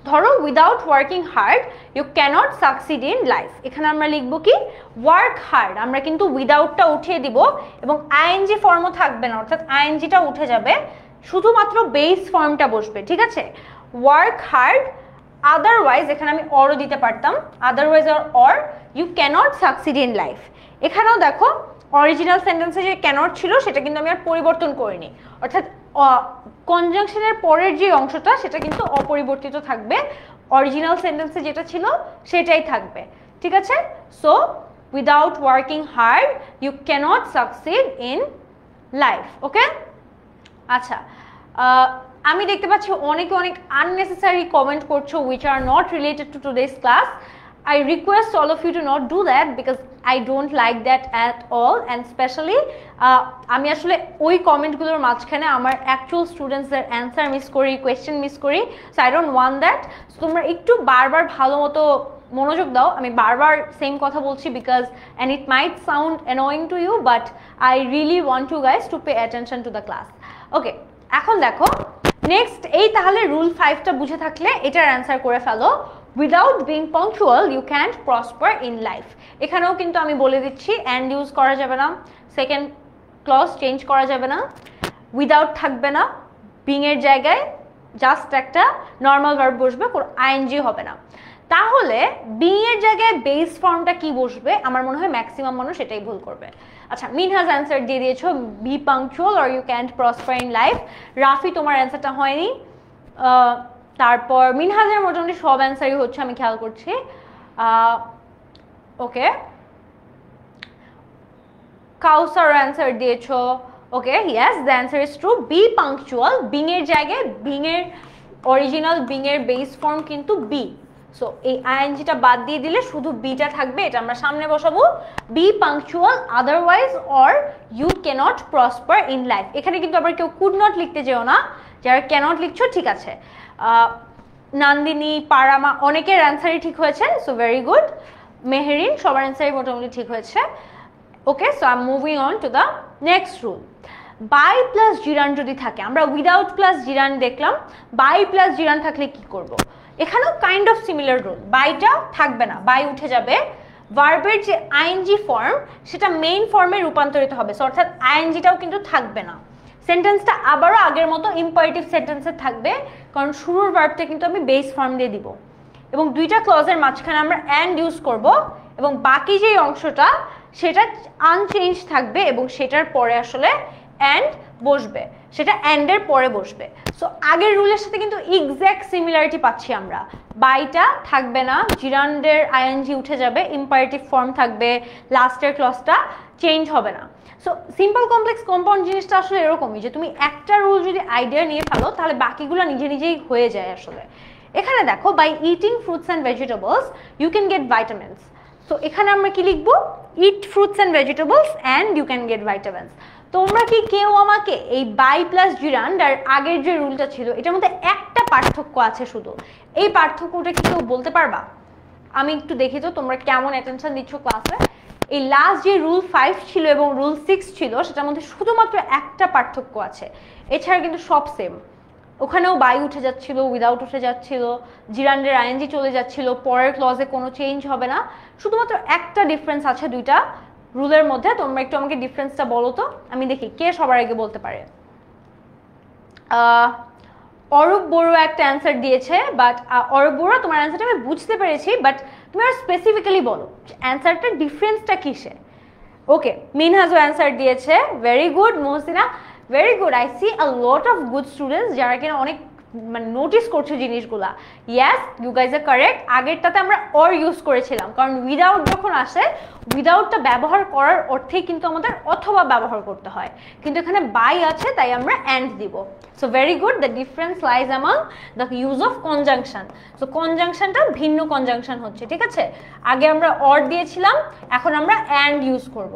ধরো without working hard you cannot succeed in life, এখানে আমরা লিখবো কি ওয়ার্ক হার্ড, আমরা কিন্তু উইদাউটটা উঠিয়ে দিব এবং আইএনজি ফর্মও থাকবে না, অর্থাৎ আইএনজিটা উঠে যাবে, শুধুমাত্র বেস ফর্মটা বসবে। ঠিক আছে, ওয়ার্ক হার্ড, আদারওয়াইজ এখানে আমি অরও দিতে পারতাম, otherwise or you cannot succeed in life. এখানেও দেখো অরিজিনাল সেন্টেন্সে যে ক্যানট ছিল সেটা কিন্তু আমি আর পরিবর্তন করিনি, অর্থাৎ কনজাংশনের পরের যে অংশটা সেটা কিন্তু অপরিবর্তিত থাকবে, অরিজিনাল সেন্টেন্সে যেটা ছিল সেটাই থাকবে। ঠিক আছে, so without working hard you cannot succeed in life. Okay, আচ্ছা, আমি দেখতে পাচ্ছি অনেকে অনেক আননেসেসারি কমেন্ট করছো which are not related to today's class. I request all of you to not do that because I don't like that at all, and especially আমি আসলে ওই কমেন্টগুলোর মাঝখানে আমার অ্যাকচুয়াল স্টুডেন্টসদের অ্যান্সার মিস করি, কোয়েশ্চেন মিস করি। So I don't want that. So তোমরা একটু বারবার ভালো মতো মনোযোগ দাও। আমি বারবার সেম কথা বলছি because and it might sound annoying to you, but I really want you guys to pay attention to the class. Okay, এখন দেখো নেক্সট, এই তাহলে রুল 5টা বুঝে থাকলে এটার অ্যান্সার করে ফেলো। Without being punctual you can't prosper in life. এখানেও কিন্তু আমি বলে দিচ্ছি অ্যান্ড ইউজ করা যাবে না, সেকেন্ড ক্লজ চেঞ্জ করা যাবে না, উইদাউট থাকবে না, বিং এর জায়গায় জাস্ট একটা নর্মাল ভার্ব বসবে, কোনো আইএনজি হবে না। তাহলে বিং এর জায়গায় বেস ফর্মটা কি বসবে? আমার মনে হয় ম্যাক্সিমাম মানুষ এটাই ভুল করবে। আচ্ছা, মিনহাজ অ্যান্সার দিয়ে দিয়েছো be punctual or you can't prosper in life. Rafi তোমার অ্যান্সারটা হয়নি। তারপর মিনহাজের মোটামুটি সব অ্যান্সারই হচ্ছে, আমি খেয়াল করছি। ওকে, কাউসার অ্যান্সার দিয়েছো। Okay, yes, the answer is true, be punctual. Being এর জায়গায় বিং এর অরিজিনাল বিং এর বেস ফর্ম কিন্তু বি। সো এই আইএনজিটা বাদ দিয়ে দিলে শুধু বিটা থাকবে, এটা আমরা সামনে বসাবো। Be punctual, otherwise or you cannot prosper in life. এখানে কিন্তু আবার কেউ কুড নট লিখতে যেও না, যারা ক্যানট লিখছো ঠিক আছে। নান্দিনী, পারামা অনেকের অ্যান্সারই ঠিক হয়েছে, সো ভেরি গুড। মেহেরিন সবার অ্যান্সারই মোটামুটি ঠিক হয়েছে। Okay, so I am moving on to the next rule. By plus gerund যদি থাকে, আমরা উইদাউট প্লাস জিরান দেখলাম, বাই প্লাস জিরান থাকলে কি করব? এখানেও কাইন্ড অফ সিমিলার রুল, বাইটা থাকবে না, বাই উঠে যাবে, ভার্বের যে আইএনজি ফর্ম সেটা মেইন ফর্মে রূপান্তরিত হবে, সো অর্থাৎ আইএনজিটাও কিন্তু থাকবে না। সেন্টেন্সটা আবারও আগের মতো ইম্পারেটিভ সেন্টেন্সে থাকবে, কারণ শুরুর ভার্বটা কিন্তু আমি বেস ফর্ম দিয়ে দিব এবং দুইটা ক্লজের মাঝখানে আমরা অ্যান্ড ইউজ করব এবং বাকি যে অংশটা সেটা আনচেঞ্জ থাকবে এবং সেটার পরে আসলে অ্যান্ড বসবে, সেটা অ্যান্ড এর পরে বসবে। সো আগের রুলের সাথে কিন্তু এক্স্যাক্ট সিমিলারিটি পাচ্ছি আমরা। বাইটা থাকবে না, জিরান্ডের আইএনজি উঠে যাবে, ইম্পারেটিভ ফর্ম থাকবে, লাস্টের ক্লজটা চেঞ্জ হবে না। সো সিম্পল কমপ্লেক্স কম্পাউন্ড জিনিসটা আসলে এরকমই যে তুমি একটা রুল যদি আইডিয়া নিয়ে ফেলো তাহলে বাকিগুলো নিজে নিজেই হয়ে যায় আসলে। এখানে দেখো, by eating fruits and vegetables you can get vitamins. So এখানে আমরা কি লিখবো? Eat fruits and vegetables and you can get vitamins. তোমরা কি কেউ আমাকে এই বাই প্লাস জিরান্ড আর আগের যে রুলটা ছিল এটার মধ্যে একটা পার্থক্য আছে শুধু, এই পার্থক্যটা কি কেউ বলতে পারবা? আমি একটু দেখি তো তোমরা কেমন অ্যাটেনশন দিচ্ছ ক্লাসে। এই লাস্ট যে রুল 5 ছিল এবং রুল 6 ছিল সেটার মধ্যে শুধুমাত্র একটা পার্থক্য আছে, এছাড়া কিন্তু সব সেম। ওখানেও বাই উঠে যাচ্ছিল, উইদাউট উঠে যাচ্ছিল, জিরান্ডের আইএনজি চলে যাচ্ছিল, পরের ক্লজে কোনো চেঞ্জ হবে না। শুধুমাত্র একটা ডিফারেন্স আছে দুইটা রুলের মধ্যে। তোমরা একটু আমাকে ডিফারেন্সটা বলো তো, আমি দেখি কে সবার আগে বলতে পারে। অরূপ বড়ুয়া একটা অ্যান্সার দিয়েছে, বাট অরূপ বড়ুয়া তোমার অ্যান্সারটা আমি বুঝতে পেরেছি, বাট তুমি আর স্পেসিফিক্যালি বলো অ্যান্সারটার ডিফারেন্সটা কিসে। ওকে, মিনহাজও অ্যান্সার দিয়েছে, very good. Mohsina, very good. I C a lot of good students যারা কিনা অনেক মানে নোটিস করছে জিনিসগুলা। ইয়াস, ইউ গাইজ আর কারেক্ট। আগেরটাতে আমরা অর ইউজ করেছিলাম, কারণ উইদাউট যখন আসে উইদাউটটা ব্যবহার করার অর্থেই কিন্তু আমাদের অথবা ব্যবহার করতে হয়, কিন্তু এখানে বাই আছে তাই আমরা অ্যান্ড দিব। So very good, the difference lies among the use of conjunction. So কনজাংশনটা ভিন্ন কনজাংশন হচ্ছে, ঠিক আছে? আগে আমরা অর দিয়েছিলাম, এখন আমরা অ্যান্ড ইউজ করব।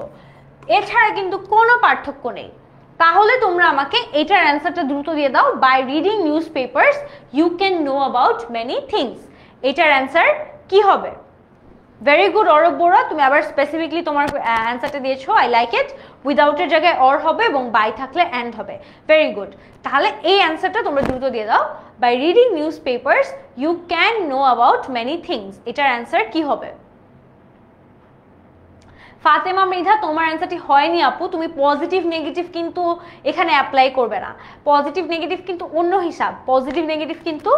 এছাড়া কিন্তু কোনো পার্থক্য নেই। তাহলে তোমরা আমাকে এটার অ্যান্সারটা দ্রুত দিয়ে দাও। By reading newspapers you can know about many things, এটার অ্যান্সার কি হবে? ভেরি গুড অরূপ বড়ুয়া, তুমি আবার স্পেসিফিকলি তোমার অ্যান্সারটা দিয়েছো, আই লাইক ইট। উইদাউটের জায়গায় অর হবে এবং বাই থাকলে অ্যান্ড হবে। ভেরি গুড, তাহলে এই অ্যান্সারটা তোমরা দ্রুত দিয়ে দাও। By reading newspapers you can know about many things, এটার অ্যান্সার কি হবে? ফাতেমা মৃধা, তোমার অ্যান্সারটি হয়নি আপু। তুমি পজিটিভ নেগেটিভ কিন্তু এখানে অ্যাপ্লাই করবে না। পজিটিভ নেগেটিভ কিন্তু অন্য হিসাব, পজিটিভ নেগেটিভ কিন্তু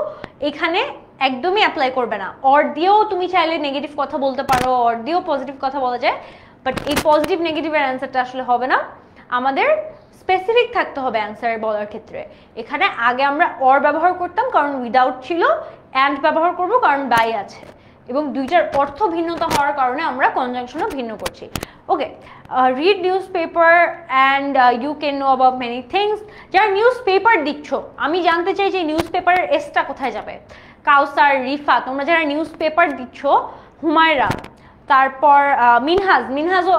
এখানে একদমই অ্যাপ্লাই করবে না। অর দিয়েও তুমি চাইলে নেগেটিভ কথা বলতে পারো, অর দিয়েও পজিটিভ কথা বলা যায়, বাট এই পজিটিভ নেগেটিভের অ্যান্সারটা আসলে হবে না। আমাদের স্পেসিফিক থাকতে হবে অ্যান্সার বলার ক্ষেত্রে। এখানে আগে আমরা অর ব্যবহার করতাম কারণ উইদাউট ছিল, অ্যান্ড ব্যবহার করব কারণ বাই আছে, এবং দুইটার অর্থ ভিন্নতা হওয়ার কারণে আমরা কনজাংশনও ভিন্ন করছি। Okay, read newspaper and you can know about many things. যারা নিউজ পেপার দিচ্ছ, আমি জানতে চাই যে নিউজ পেপারের এসটা কোথায় যাবে? কাউসার, রিফা, তোমরা যারা নিউজ পেপার দিচ্ছ, হুমায়রা, তারপর মিনহাজও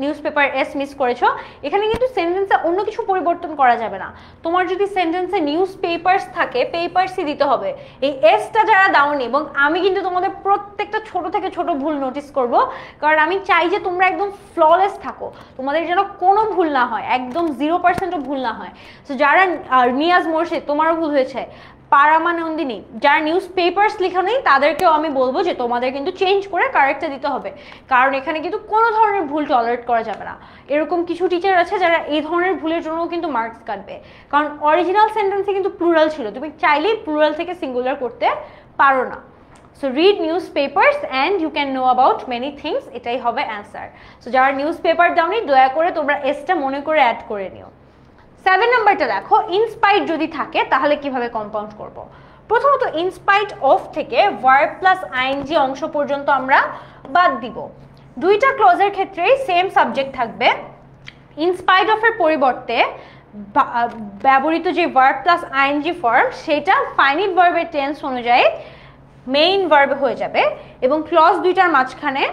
নিউজ পেপার এস মিস করেছো। এখানে কিন্তু সেন্টেন্সে অন্য কিছু পরিবর্তন করা যাবে না। তোমার যদি সেন্টেন্সে নিউজ পেপার্স থাকে, পেপার্সই দিতে হবে। এই এসটা যারা দাওনি, এবং আমি কিন্তু তোমাদের প্রত্যেকটা ছোট থেকে ছোট ভুল নোটিস করব, কারণ আমি চাই যে তোমরা একদম ফ্ললেস থাকো, তোমাদের যেন কোনো ভুল না হয়, একদম 0%ও ভুল না হয়। তো যারা নিয়াজ মোর্শেদ, তোমারও ভুল হয়েছে, পারামা নন্দিনী, যারা নিউজ পেপার্স লেখা নেই তাদেরকেও আমি বলবো যে তোমাদের কিন্তু চেঞ্জ করে কারেক্টটা দিতে হবে, কারণ এখানে কিন্তু কোনো ধরনের ভুল টলারেট করা যাবে না। এরকম কিছু টিচার আছে যারা এই ধরনের ভুলের জন্য কিন্তু মার্কস কাটবে, কারণ অরিজিনাল সেন্টেন্সে কিন্তু প্লুরাল ছিল, তুমি চাইলেই প্লুরাল থেকে সিঙ্গুলার করতে পারো না। So read newspapers and you can know about many things, এটাই হবে অ্যান্সার। সো যারা নিউজ পেপার দাওনি দয়া করে তোমরা এসটা মনে করে অ্যাড করে নিও। 7 নাম্বারটা দেখো, ইনস্পাইট যদি থাকে তাহলে কিভাবে কম্পাউন্ড করব। প্রথমত ইনস্পাইট অফ থেকে ভার্ব প্লাস আইএনজি অংশ পর্যন্ত আমরা বাদ দিব। দুইটা ক্লজের ক্ষেত্রেই সেম সাবজেক্ট থাকবে। ইনস্পাইট অফ এর পরিবর্তে ব্যবহৃত যে ভার্ব প্লাস আইএনজি ফর্ম সেটা ফাইনিট ভার্বের টেন্স অনুযায়ী মেইন ভার্ব হয়ে যাবে, এবং ক্লজ দুইটার মাঝখানে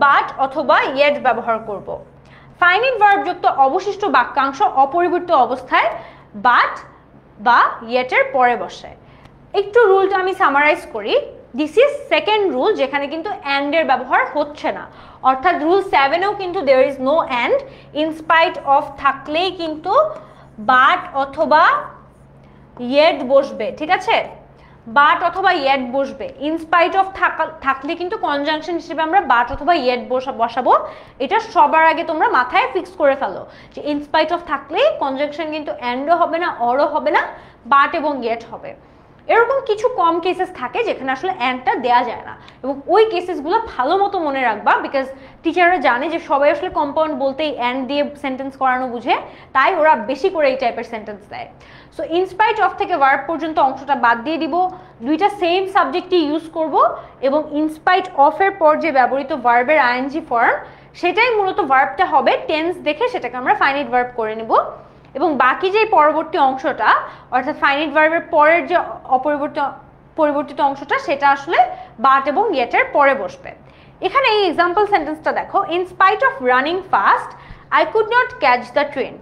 বাট অথবা ইয়েট ব্যবহার করব। ফাইনিট ভার্ব যুক্ত অবশিষ্ট বাক্যাংশ অপরিবর্তিত অবস্থায় বাট বা ইয়েটের পরে বসে। একটু রুলটা আমি সামারাইজ করি। দিস ইজ সেকেন্ড রুল, যেখানে কিন্তু অ্যান্ড এর ব্যবহার হচ্ছে না, অর্থাৎ রুল 7এও কিন্তু there is no and. In spite of থাকলেই কিন্তু বাট অথবা ইয়েট বসবে, ঠিক আছে? বাট অথবা ইয়েট বসবে। ইনস্পাইট অফ থাকলে কিন্তু কনজাংশন হিসেবে আমরা বাট অথবা ইয়েট বসাবো। এটা সবার আগে তোমরা মাথায় ফিক্স করে ফেলো যে ইনস্পাইট অফ থাকলে কনজাংশন কিন্তু অ্যান্ডও হবে না, অরও হবে না, বাট এবং ইয়েট হবে। এরকম কিছু কম কেসেস থাকে যেখানে আসলে অ্যান্ডটা দেয়া যায় না, এবং ওই কেসেসগুলো ভালো মতো মনে রাখবা, বিকজ টিচাররা জানে যে সবাই আসলে কম্পাউন্ড বলতেই অ্যান্ড দিয়ে সেন্টেন্স করানো বুঝে, তাই ওরা বেশি করে এই টাইপের সেন্টেন্স দেয়। সো ইনস্পাইট অফ থেকে ভার্ব পর্যন্ত অংশটা বাদ দিয়ে দিব, দুইটা সেম সাবজেক্টই ইউজ করব, এবং ইনস্পাইট অফের পর যে ব্যবহৃত ভার্বের আইএনজি ফর্ম সেটাই মূলত ভার্বটা হবে, টেন্স দেখে সেটাকে আমরা ফাইনাইট ভার্ব করে নিব, এবং বাকি যে পরবর্তী অংশটা অর্থাৎ ফাইনাইট ভার্বের পরের যে পরিবর্তিত অংশটা সেটা আসলে বাট এবং ইয়েটের পরে বসবে। এখানে এই এক্সাম্পল সেন্টেন্সটা দেখো, in spite of running fast I could not catch the train.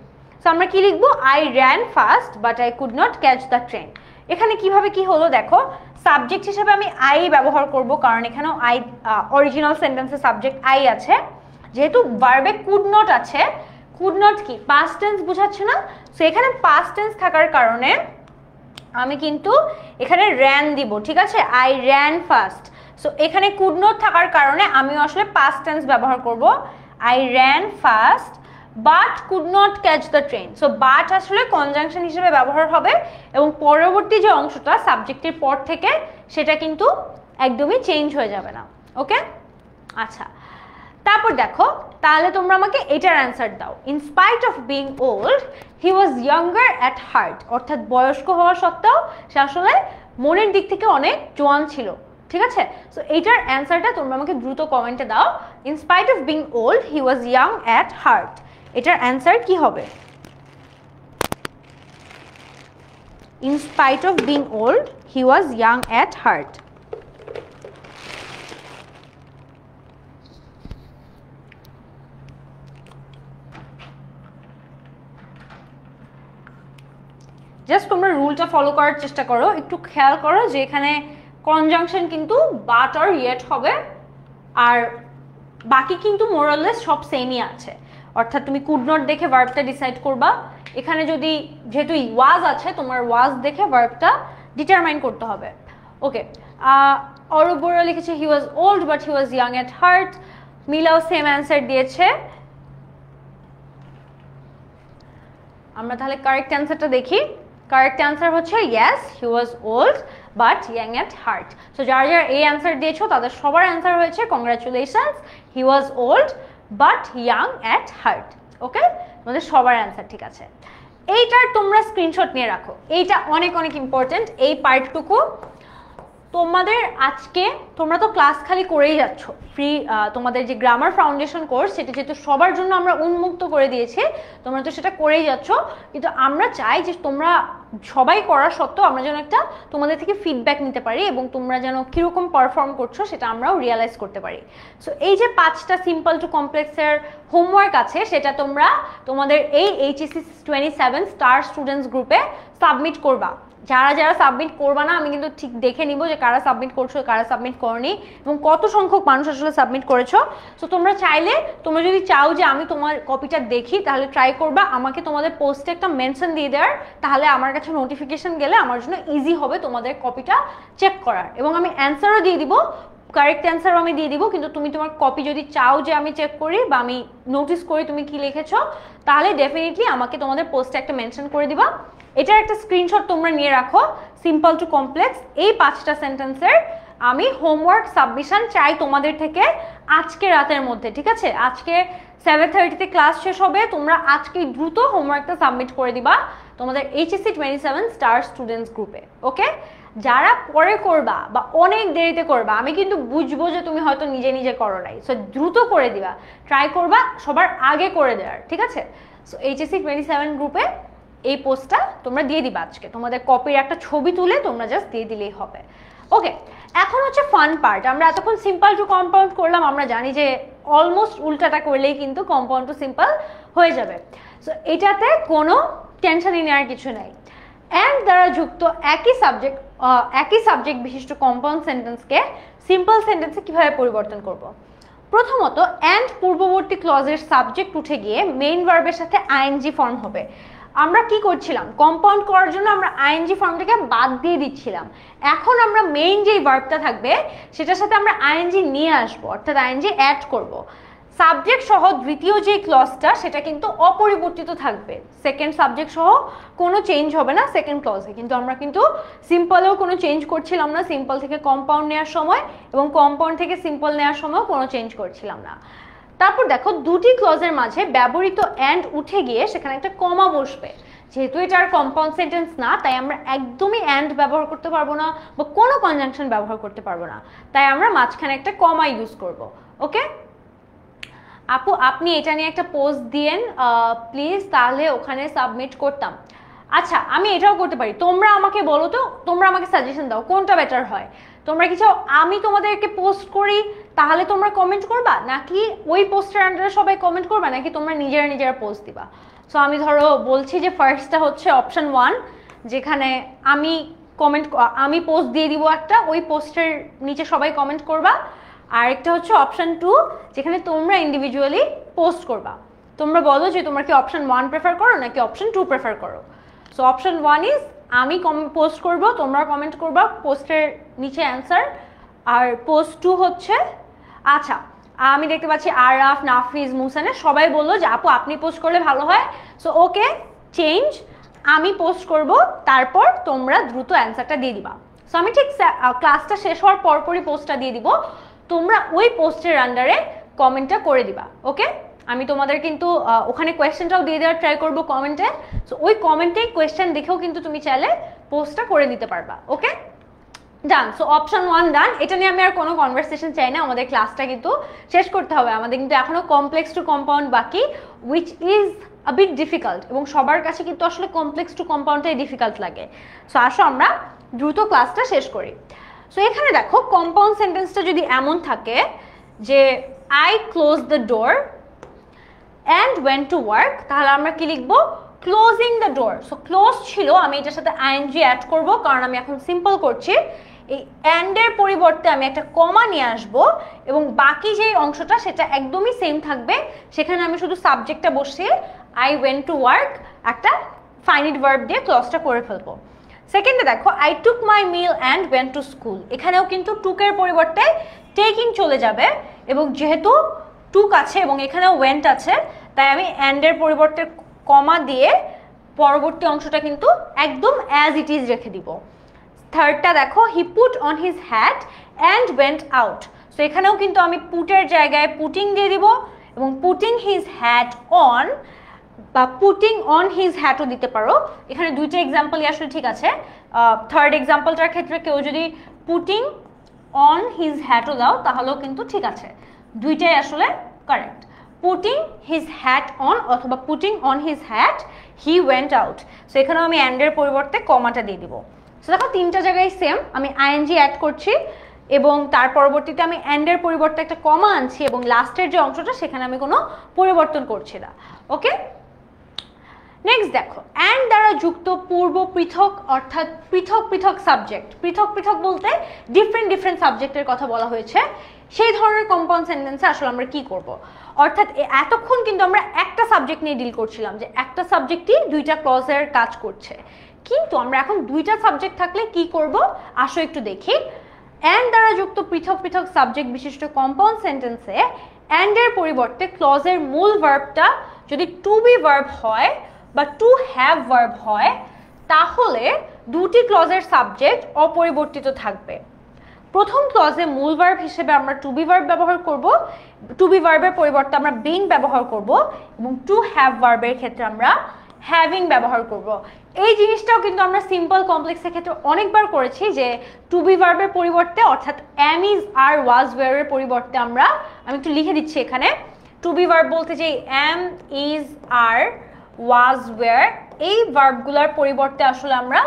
So আমরা কি লিখবো, I ran fast but I could not catch the train. এখানে কিভাবে কি হলো দেখো, সাবজেক্ট হিসেবে আমি আই ব্যবহার করব, কারণ এখানেও আই অরিজিনাল সেন্টেন্সের সাবজেক্ট আই আছে, যেহেতু ভার্বে কুড নট আছে, কুড নট কি পাস্ট টেন্স বোঝাচ্ছে না, সো এখানে পাস্ট টেন্স থাকার কারণে আমি কিন্তু এখানে র্যান দিব, ঠিক আছে, আই র্যান ফাস্ট। সো এখানে কুড নট থাকার কারণে আমি আসলে পাস্ট টেন্স ব্যবহার করব, I ran fast but could not catch the train. So but আসলে কনজাংশন হিসেবে ব্যবহার হবে, এবং পরবর্তী যে অংশটা সাবজেক্টের পর থেকে সেটা কিন্তু একদমই চেঞ্জ হয়ে যাবে না। ওকে, আচ্ছা, তারপর দেখো, তাহলে তোমরা আমাকে এটার অ্যান্সার দাও। In spite of being old he was younger at heart, অর্থাৎ বয়স্ক হওয়া সত্ত্বেও সে আসলে মনের দিক থেকে অনেক জোয়ান ছিল, ঠিক আছে। সো এইটার অ্যান্সারটা তোমরা আমাকে দ্রুত কমেন্টে দাও। In spite of being old he was young at heart, এটার অ্যান্সার কি হবে? In spite of being old he was young at heart. Just তোমরা রুলটা ফলো করার চেষ্টা করো, একটু খেয়াল করো যে এখানে কনজাংশন কিন্তু বাট আর ইয়েট হবে, আর বাকি কিন্তু মোরালেস সব সেমই আছে, অর্থাৎ তুমি কুড নট দেখে ভার্বটা ডিসাইড করবা। এখানে যদি যেহেতু ওয়াজ আছে, তোমার ওয়াজ দেখে ভার্বটা ডিটারমাইন করতে হবে। ওকে, অরূপ বড়ুয়া লিখেছে he was old but he was young at heart. মিলাও সেম অ্যান্সার দিয়েছে। আমরা তাহলে কারেক্ট অ্যান্সারটা দেখি। কারেক্ট অ্যান্সার হচ্ছে yes, he was old but young at heart. So যারা যারা এই অ্যান্সার দিয়েছো তাদের সবার অ্যান্সার হয়েছে congratulations, he was old but young at heart. Okay, তোমাদের সবার অ্যান্সার ঠিক আছে। এইটার তোমরা স্ক্রিনশট নিয়ে রাখো, এইটা অনেক অনেক ইম্পর্টেন্ট এই পার্টটুকু। তোমাদের আজকে তোমরা তো ক্লাস খালি করেই যাচ্ছ, ফ্রি তোমাদের যে গ্রামার ফাউন্ডেশন কোর্স সেটা যেহেতু সবার জন্য আমরা উন্মুক্ত করে দিয়েছি, তোমরা তো সেটা করেই যাচ্ছ, কিন্তু আমরা চাই যে তোমরা সবাই করা সত্ত্বেও আমরা যেন একটা তোমাদের থেকে ফিডব্যাক নিতে পারি, এবং তোমরা যেন কীরকম পারফর্ম করছো সেটা আমরাও রিয়েলাইজ করতে পারি। সো এই যে 5টা সিম্পল টু কমপ্লেক্সের হোমওয়ার্ক আছে সেটা তোমরা তোমাদের এই HSC 27 স্টার স্টুডেন্টস গ্রুপে সাবমিট করবা। যারা যারা সাবমিট করবা না, আমি কিন্তু ঠিক দেখে নিব যে কারা সাবমিট করছো, কারা সাবমিট করনি, এবং কত সংখ্যক মানুষ আসলে সাবমিট করেছো। সো তোমরা চাইলে, তোমরা যদি চাও যে আমি তোমার কপিটা দেখি, তাহলে ট্রাই করবা আমাকে তোমাদের পোস্টে একটা মেনশন দিয়ে দেওয়ার, তাহলে আমার কাছে নোটিফিকেশন গেলে আমার জন্য ইজি হবে তোমাদের কপিটা চেক করার, এবং আমি অ্যান্সারও দিয়ে দিব, কারেক্ট অ্যান্সারও আমি দিয়ে দিব। কিন্তু তুমি তোমার কপি যদি চাও যে আমি চেক করি বা আমি নোটিস করি তুমি কি লিখেছো, তাহলে ডেফিনেটলি আমাকে তোমাদের পোস্টে একটা মেনশন করে দিবা। এটার একটা স্ক্রিনশট তোমরা নিয়ে রাখো, সিম্পল টু কমপ্লেক্স এই 5টা সেন্টেন্সের আমি হোমওয়ার্ক সাবমিশন চাই তোমাদের থেকে আজকে রাতের মধ্যে, ঠিক আছে। আজকে 7:30-তে ক্লাস শেষ হবে, তোমরা আজকে দ্রুত হোমওয়ার্কটা সাবমিট করে দিবা তোমাদের HSC 27 স্টার স্টুডেন্টস গ্রুপে। ওকে, যারা পরে করবা বা অনেক দেরিতে করবা, আমি কিন্তু বুঝবো যে তুমি হয়তো নিজে নিজে করো নাই, সো দ্রুত করে দিবা, ট্রাই করবা সবার আগে করে দেওয়ার, ঠিক আছে। সো HSC 27 গ্রুপে এই পোস্টটা তোমরা দিয়ে দিবা আজকে, তোমাদের কপির একটা ছবি তুলে তোমরা জাস্ট দিয়ে দিলেই হবে। ওকে, এখন হচ্ছে ফান পার্ট। আমরা এতক্ষণ সিম্পল টু কম্পাউন্ড করলাম, আমরা জানি যে অলমোস্ট উল্টাটা করলেই কিন্তু কম্পাউন্ড টু সিম্পল হয়ে যাবে। সো এটাতে কোনো টেনশনই নেওয়ার কিছু নাই। অ্যান্ড দ্বারা যুক্ত একই সাবজেক্ট বিশিষ্ট কম্পাউন্ড সেন্টেন্সকে সিম্পল সেন্টেন্সে কিভাবে পরিবর্তন করব। প্রথমত, অ্যান্ড পূর্ববর্তী ক্লজের সাবজেক্ট উঠে গিয়ে মেইন ভার্বের সাথে আইএনজি ফর্ম হবে। আমরা কি করছিলাম, কম্পাউন্ড করার জন্য আমরা আইএনজি ফর্মটাকে বাদ দিয়ে দিচ্ছিলাম, এখন আমরা মেইন যেই ভার্বটা থাকবে সেটার সাথে আমরা আইএনজি নিয়ে আসবো, অর্থাৎ আইএনজি অ্যাড করব। সাবজেক্ট সহ দ্বিতীয় যে ক্লজটা সেটা কিন্তু অপরিবর্তিত থাকবে, সেকেন্ড সাবজেক্ট সহ কোনো চেঞ্জ হবে না সেকেন্ড ক্লজে। কিন্তু আমরা কিন্তু সিম্পলেও কোনো চেঞ্জ করছিলাম না, সিম্পল থেকে কম্পাউন্ড নেওয়ার সময় এবং কম্পাউন্ড থেকে সিম্পল নেওয়ার সময়ও কোনো চেঞ্জ করছিলাম না। তারপর দেখো দুটি ক্লজের মাঝে ব্যবহৃত অ্যান্ড উঠে গিয়ে সেখানে একটা কমা বসবে। যেহেতু এটা আর কম্পাউন্ড সেন্টেন্স না, তাই আমরা একদমই অ্যান্ড ব্যবহার করতে পারবো না বা কোনো কনজাংশন ব্যবহার করতে পারবো না, তাই আমরা মাঝখানে একটা কমা ইউজ করব। ওকে আপু, আপনি এটা নিয়ে একটা পোস্ট দিয়েন প্লিজ, তাহলে ওখানে সাবমিট করতাম। আচ্ছা, আমি এটাও করতে পারি, তোমরা আমাকে বলো তো, তোমরা আমাকে সাজেশন দাও কোনটা বেটার হয়। তোমরা কি চাও আমি তোমাদেরকে পোস্ট করি তাহলে তোমরা কমেন্ট করবা, নাকি ওই পোস্টের আন্ডারে সবাই কমেন্ট করবা, নাকি তোমরা নিজেরা পোস্ট দিবা? সো আমি ধরো বলছি যে ফার্স্টটা হচ্ছে অপশন 1, যেখানে আমি পোস্ট দিয়ে দিব একটা, ওই পোস্টের নিচে সবাই কমেন্ট করবা। আর একটা হচ্ছে অপশন 2, যেখানে তোমরা ইন্ডিভিজুয়ালি পোস্ট করবা। তোমরা বলো যে তোমরা কি অপশন 1 প্রেফার করো নাকি অপশন 2 প্রেফার করো। সো অপশন 1 ইজ আমি পোস্ট করব, তোমরা কমেন্ট করবা পোস্টের নিচে অ্যান্সার। আর পোস্ট 2 হচ্ছে, আচ্ছা আমি দেখতে পাচ্ছি আরাফ, নাফিজ, মুসানে সবাই বললো যে আপু আপনি পোস্ট করলে ভালো হয়। সো ওকে, চেঞ্জ, আমি পোস্ট করব, তারপর তোমরা দ্রুত অ্যান্সারটা দিয়ে দিবা। সো আমি ঠিক ক্লাসটা শেষ হওয়ার পরপরই পোস্টটা দিয়ে দিব, তোমরা ওই পোস্টের আন্ডারে কমেন্টটা করে দিবা। ওকে, আমি তোমাদের কিন্তু ওখানে কোয়েশ্চেনটাও দিয়ে দেওয়ার ট্রাই করবো কমেন্টে। সো ওই কমেন্টে কোয়েশ্চেন দেখেও কিন্তু তুমি চাইলে পোস্টটা করে দিতে পারবা। ওকে ডান। সো অপশন 1 ডান। এটা নিয়ে আমি আর কোনো কনভারসেশন চাই না, আমাদের ক্লাসটা কিন্তু শেষ করতে হবে। আমাদের কিন্তু এখনো কমপ্লেক্স টু কম্পাউন্ড বাকি, which is a bit difficult, এবং সবার কাছে কিন্তু আসলে কমপ্লেক্স টু কম্পাউন্ডটাই ডিফিকাল্ট লাগে। সো আসো আমরা দ্রুত ক্লাসটা শেষ করি। সো এখানে দেখো কম্পাউন্ড সেন্টেন্সটা যদি এমন থাকে যে I close the door and went to work, তাহলে আমরা কি লিখবো? Closing the door. So close ছিল, আমি এটার সাথে আইএনজি অ্যাড করব কারণ আমি এখন সিম্পল করছি। এই অ্যান্ডের পরিবর্তে আমি একটা কমা নিয়ে আসব এবং বাকি যে অংশটা সেটা একদমই সেম থাকবে, সেখানে আমি শুধু সাবজেক্টটা বসিয়ে আই ওয়েন্ট টু ওয়ার্ক একটা ফাইনিট ভার্ব দিয়ে ক্লজটা করে ফেলবো। সেকেন্ডে দেখো I took my meal and went to school, এখানেও কিন্তু টুকের পরিবর্তে টেকিং চলে যাবে, এবং যেহেতু টুক আছে এবং এখানেও ওয়েন্ট আছে, তাই আমি অ্যান্ডের পরিবর্তে কমা দিয়ে পরবর্তী অংশটা কিন্তু একদম অ্যাজ ইট ইজ রেখে দিব। থার্ডটা দেখো he put on his hat and went out. So এখানেও কিন্তু আমি পুটের জায়গায় পুটিং দিয়ে দিব, এবং পুটিং হিজ হ্যাট অন বা পুটিং অন হিজ হ্যাটও দিতে পারো। এখানে দুইটা এক্সাম্পলই আসলে ঠিক আছে। থার্ড এক্সাম্পলটার ক্ষেত্রে কেউ যদি পুটিং অন হিজ হ্যাটও দাও তাহলেও কিন্তু ঠিক আছে, দুইটাই আসলে correct. Putting his hat on অথবা putting on his hat he went out. So এখানেও আমি অ্যান্ডের পরিবর্তে কমাটা দিয়ে দিব। সো দেখো তিনটা জায়গায় সেম, আমি আইএনজি অ্যাড করছি এবং তার পরবর্তীতে আমি অ্যান্ডের পরিবর্তে একটা কমা আনছি, এবং লাস্টের যে অংশটা সেখানে আমি কোনো পরিবর্তন করছি না। ওকে, নেক্সট দেখো অ্যান্ড দ্বারা যুক্ত পূর্ব পৃথক, অর্থাৎ পৃথক পৃথক সাবজেক্ট। পৃথক পৃথক বলতে ডিফারেন্ট সাবজেক্টের কথা বলা হয়েছে। সেই ধরনের কম্পাউন্ড সেন্টেন্সে আসলে আমরা কি করব, অর্থাৎ এতক্ষণ কিন্তু আমরা একটা সাবজেক্ট নিয়ে ডিল করছিলাম, যে একটা সাবজেক্টই দুইটা ক্লজের কাজ করছে, কিন্তু আমরা এখন দুইটা সাবজেক্ট থাকলে কি করব আসো একটু দেখি। অ্যান্ড দ্বারা যুক্ত পৃথক পৃথক সাবজেক্ট বিশিষ্ট কম্পাউন্ড সেন্টেন্সে অ্যান্ডের পরিবর্তে ক্লজের মূল ভার্বটা যদি টু বি ভার্ব হয় বা টু হ্যাভ ভার্ব হয়, তাহলে দুটি ক্লজের সাবজেক্ট অপরিবর্তিত থাকবে। প্রথম ক্লজে মূল ভার্ব হিসেবে আমরা টু বি ভার্ব ব্যবহার করব, টু বি ভার্বের পরিবর্তে আমরা বিং ব্যবহার করব, এবং টু হ্যাভ ভার্বের ক্ষেত্রে আমরা হ্যাভিং ব্যবহার করব। এই জিনিসটাও কিন্তু আমরা সিম্পল কমপ্লেক্সের ক্ষেত্রে অনেকবার করেছি, যে টু বি ভার্বের পরিবর্তে অর্থাৎ এম ইজ আর ওয়াজ ওয়ারের পরিবর্তে আমরা, আমি একটু লিখে দিচ্ছি এখানে, টু বি ভার্ব বলতে যে am is are was were, এই ভার্বগুলোর পরিবর্তে আসলে আমরা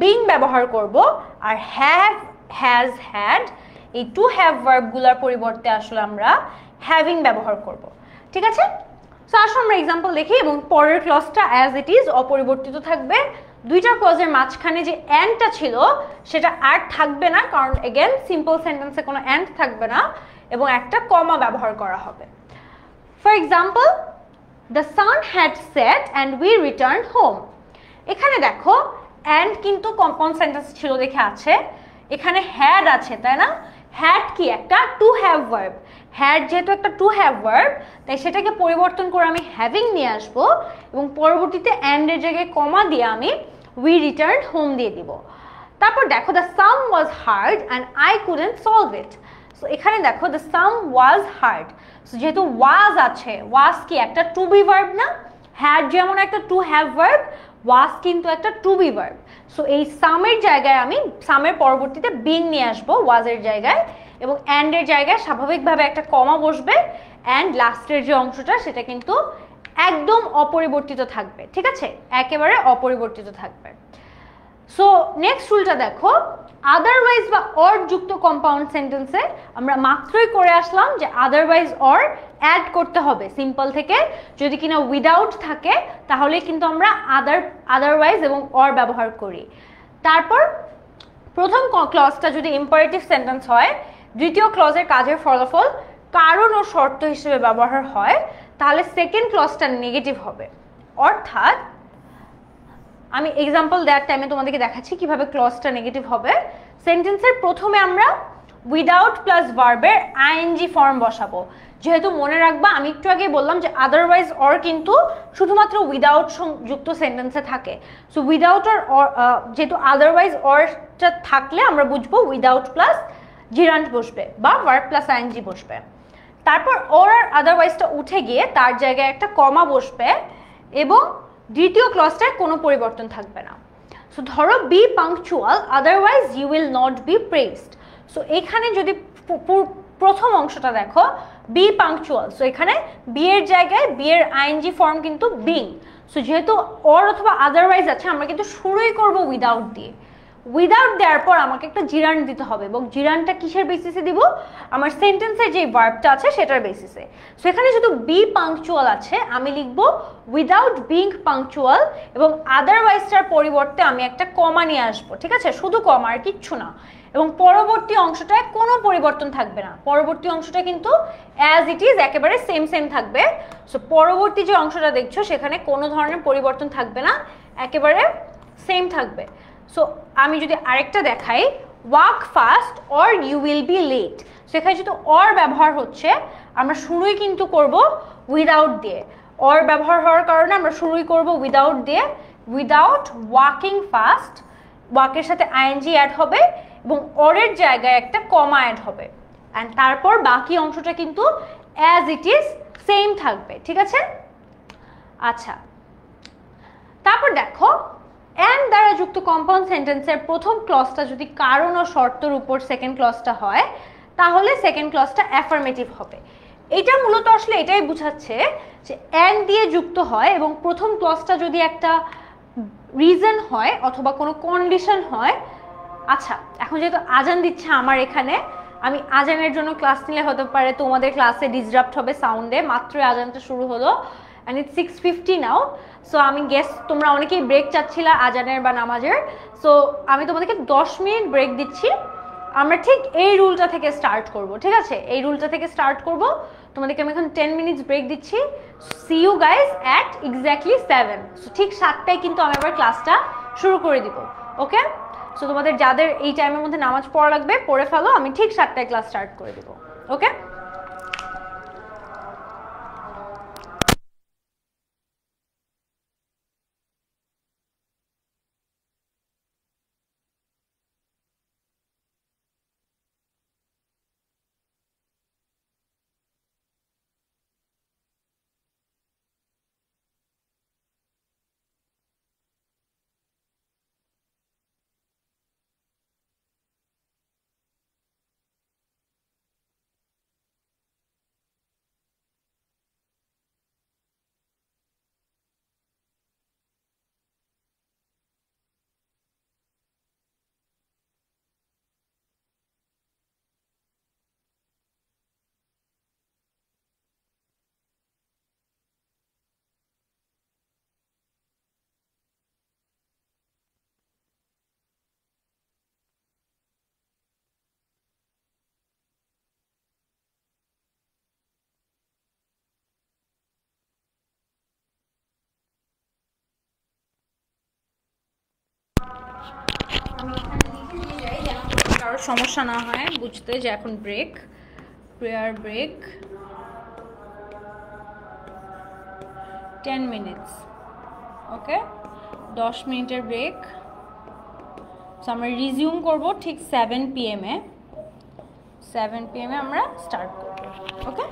বিং ব্যবহার করব, আর হ্যাভ, হ্যাজ, হ্যাড, এই টু হ্যাভ ভার্বগুলোর পরিবর্তে আসলে আমরা হ্যাভিং ব্যবহার করব। ঠিক আছে, সো আসলে আমরা এক্সাম্পল দেখি, এবং পরের ক্লজটা অ্যাজ ইট ইজ অপরিবর্তিত থাকবে। দুইটা ক্লজের মাঝখানে যে অ্যান্ডটা ছিল সেটা আর থাকবে না, কারণ এগেন সিম্পল সেন্টেন্সে কোনো অ্যান্ড থাকবে না, এবং একটা কমা ব্যবহার করা হবে। For example, the sun had set and we return home. এখানে দেখো অ্যান্ড কিন্তু কম্পাউন্ড সেন্টেন্স ছিল দেখে আছে, এখানে হ্যাড আছে তাই না? হ্যাড কি একটা টু হ্যাভ ভার্ব, হ্যাড যেহেতু একটা টু হ্যাভ ভার্ব, তাই সেটাকে পরিবর্তন করে আমি হ্যাভিং নিয়ে আসবো এবং পরবর্তীতে অ্যান্ড এর জায়গায় কমা দিয়ে আমি উই রিটার্ন হোম দিয়ে দিব। তারপর দেখো the some was hard and I couldn't solve it. So এখানে দেখো the some was hard, so যেহেতু ওয়াজ আছে, ওয়াজ কি একটা টু বি ভার্ব না? হ্যাড যেমন একটা টু হ্যাভ ভার্ব, ওয়াজ কিন্তু একটা টু বি ভার্ব। সো এই সামের জায়গায় আমি সামের পরবর্তীতে বিং নিয়ে আসবো ওয়াজের জায়গায়, এবং অ্যান্ডের জায়গায় স্বাভাবিকভাবে একটা কমা বসবে, অ্যান্ড লাস্টের যে অংশটা সেটা কিন্তু একদম অপরিবর্তিত থাকবে, ঠিক আছে, একেবারে অপরিবর্তিত থাকবে। সো নেক্সট রুলটা দেখো, আদারওয়াইজ বা অর যুক্ত কম্পাউন্ড সেন্টেন্সে আমরা মাত্রই করে আসলাম যে আদারওয়াইজ অর অ্যাড করতে হবে সিম্পল থেকে, যদি কিনা উইদাউট থাকে তাহলে কিন্তু আমরা আদারওয়াইজ এবং অর ব্যবহার করি। তারপর প্রথম ক্লজটা যদি ইম্পারেটিভ সেন্টেন্স হয়, দ্বিতীয় ক্লজের কাজের ফলাফল কারণ ও শর্ত হিসেবে ব্যবহার হয়, তাহলে সেকেন্ড ক্লজটা নেগেটিভ হবে। অর্থাৎ আমি এক্সাম্পল দেওয়ার টাইমে তোমাদেরকে দেখাচ্ছি কিভাবে ক্লজটা নেগেটিভ হবে। সেন্টেন্সের প্রথমে আমরা উইদাউট প্লাস ভার্বের আইএনজি ফর্ম বসাবো, যেহেতু মনে রাখবা আমি একটু আগে বললাম যে আদারওয়াইজ অর কিন্তু শুধুমাত্র উইদাউট যুক্ত সেন্টেন্সে থাকে। সো উইদাউট অর যেহেতু আদারওয়াইজ অরটা থাকলে আমরা বুঝবো উইদাউট প্লাস জিরান্ট বসবে বা ভার্ব প্লাস আইএনজি বসবে। তারপর অর আর আদারওয়াইজটা উঠে গিয়ে তার জায়গায় একটা কমা বসবে এবং দ্বিতীয় ক্লজটার কোনো পরিবর্তন থাকবে না। সো ধরো be punctual otherwise you will not be praised. So এখানে যদি প্রথম অংশটা দেখো বি পাংচুয়াল, সো এখানে বি এর জায়গায় বি এর আইএনজি ফর্ম কিন্তু বিং। সো যেহেতু অর অথবা আদারওয়াইজ আছে আমরা কিন্তু শুরুই করব উইদাউট দিয়ে। উইদাউট দেওয়ার পর আমাকে একটা জিরান্ট দিতে হবে, এবং জিরান্টটা কিসের বেসিসে দিব? আমার সেন্টেন্সের যে ভার্বটা আছে সেটার বেসিসে। সো এখানে শুধু বি পাংচুয়াল আছে, আমি লিখব উইদাউট বিং পাংচুয়াল, এবং আদারওয়াইজটার পরিবর্তে আমি একটা কমা নিয়ে আসবো, ঠিক আছে, শুধু কমা আর কিচ্ছু না। এবং পরবর্তী অংশটায় কোনো পরিবর্তন থাকবে না, পরবর্তী অংশটা কিন্তু অ্যাজ ইট ইজ একেবারে সেম সেম থাকবে। সো পরবর্তী যে অংশটা দেখছো সেখানে কোনো ধরনের পরিবর্তন থাকবে না, একেবারে সেম থাকবে। সো আমি যদি আরেকটা দেখাই, walk fast or you will be late. সেখানে যেহেতু অর ব্যবহার হচ্ছে আমরা শুরুই কিন্তু করব উইদাউট দিয়ে। অর ব্যবহার হওয়ার কারণে আমরা শুরুই করব উইদাউট দিয়ে। উইদাউট ওয়াকিং ফাস্ট, ওয়াকের সাথে আইএনজি অ্যাড হবে এবং অরের জায়গায় একটা কমা অ্যাড হবে, অ্যান্ড তারপর বাকি অংশটা কিন্তু অ্যাজ ইট ইজ সেম থাকবে, ঠিক আছে। আচ্ছা, তারপর দেখো অ্যান্ড দ্বারা যুক্ত কম্পাউন্ড সেন্টেন্সের প্রথম ক্লজটা যদি কারণ ও শর্তের উপর সেকেন্ড ক্লজটা হয়, তাহলে সেকেন্ড ক্লজটা অ্যাফার্মেটিভ হবে। এটা মূলত আসলে এটাই বোঝাচ্ছে যে অ্যান্ড দিয়ে যুক্ত হয় এবং প্রথম ক্লজটা যদি একটা রিজন হয় অথবা কোনো কন্ডিশন হয়। আচ্ছা, এখন যেহেতু আজান দিচ্ছে আমার এখানে, আমি আজানের জন্য ক্লাস নিলে হতে পারে তোমাদের ক্লাসে ডিসরাপ্ট হবে সাউন্ডে, মাত্রই আজানটা শুরু হলো অ্যান্ড ইটস 6:50 নাও। সো আমি গেস তোমরা অনেকেই ব্রেক চাচ্ছিলা আজানের বা নামাজের। সো আমি তোমাদেরকে 10 মিনিট ব্রেক দিচ্ছি, আমরা ঠিক এই রুলটা থেকে স্টার্ট করব, ঠিক আছে, এই রুলটা থেকে স্টার্ট করব। তোমাদেরকে আমি এখন 10 মিনিটস ব্রেক দিচ্ছি। See you guys at exactly 7। So ঠিক 7টায় কিন্তু আমি আবার ক্লাসটা শুরু করে দিব, ওকে। সো তোমাদের যাদের এই টাইমের মধ্যে নামাজ পড়া লাগবে পড়ে ফেলো, আমি ঠিক 7টায় ক্লাস স্টার্ট করে দিব, ওকে। আমি এখানে লিখে দিয়ে যাই যেন কারোর সমস্যা না হয় বুঝতে যে এখন break. Prayer break 10 minutes. Okay, 10 মিনিটের ব্রেক। সো আমরা রিজিউম করব ঠিক 7 PM এ। 7 PM এ আমরা স্টার্ট করব। Okay,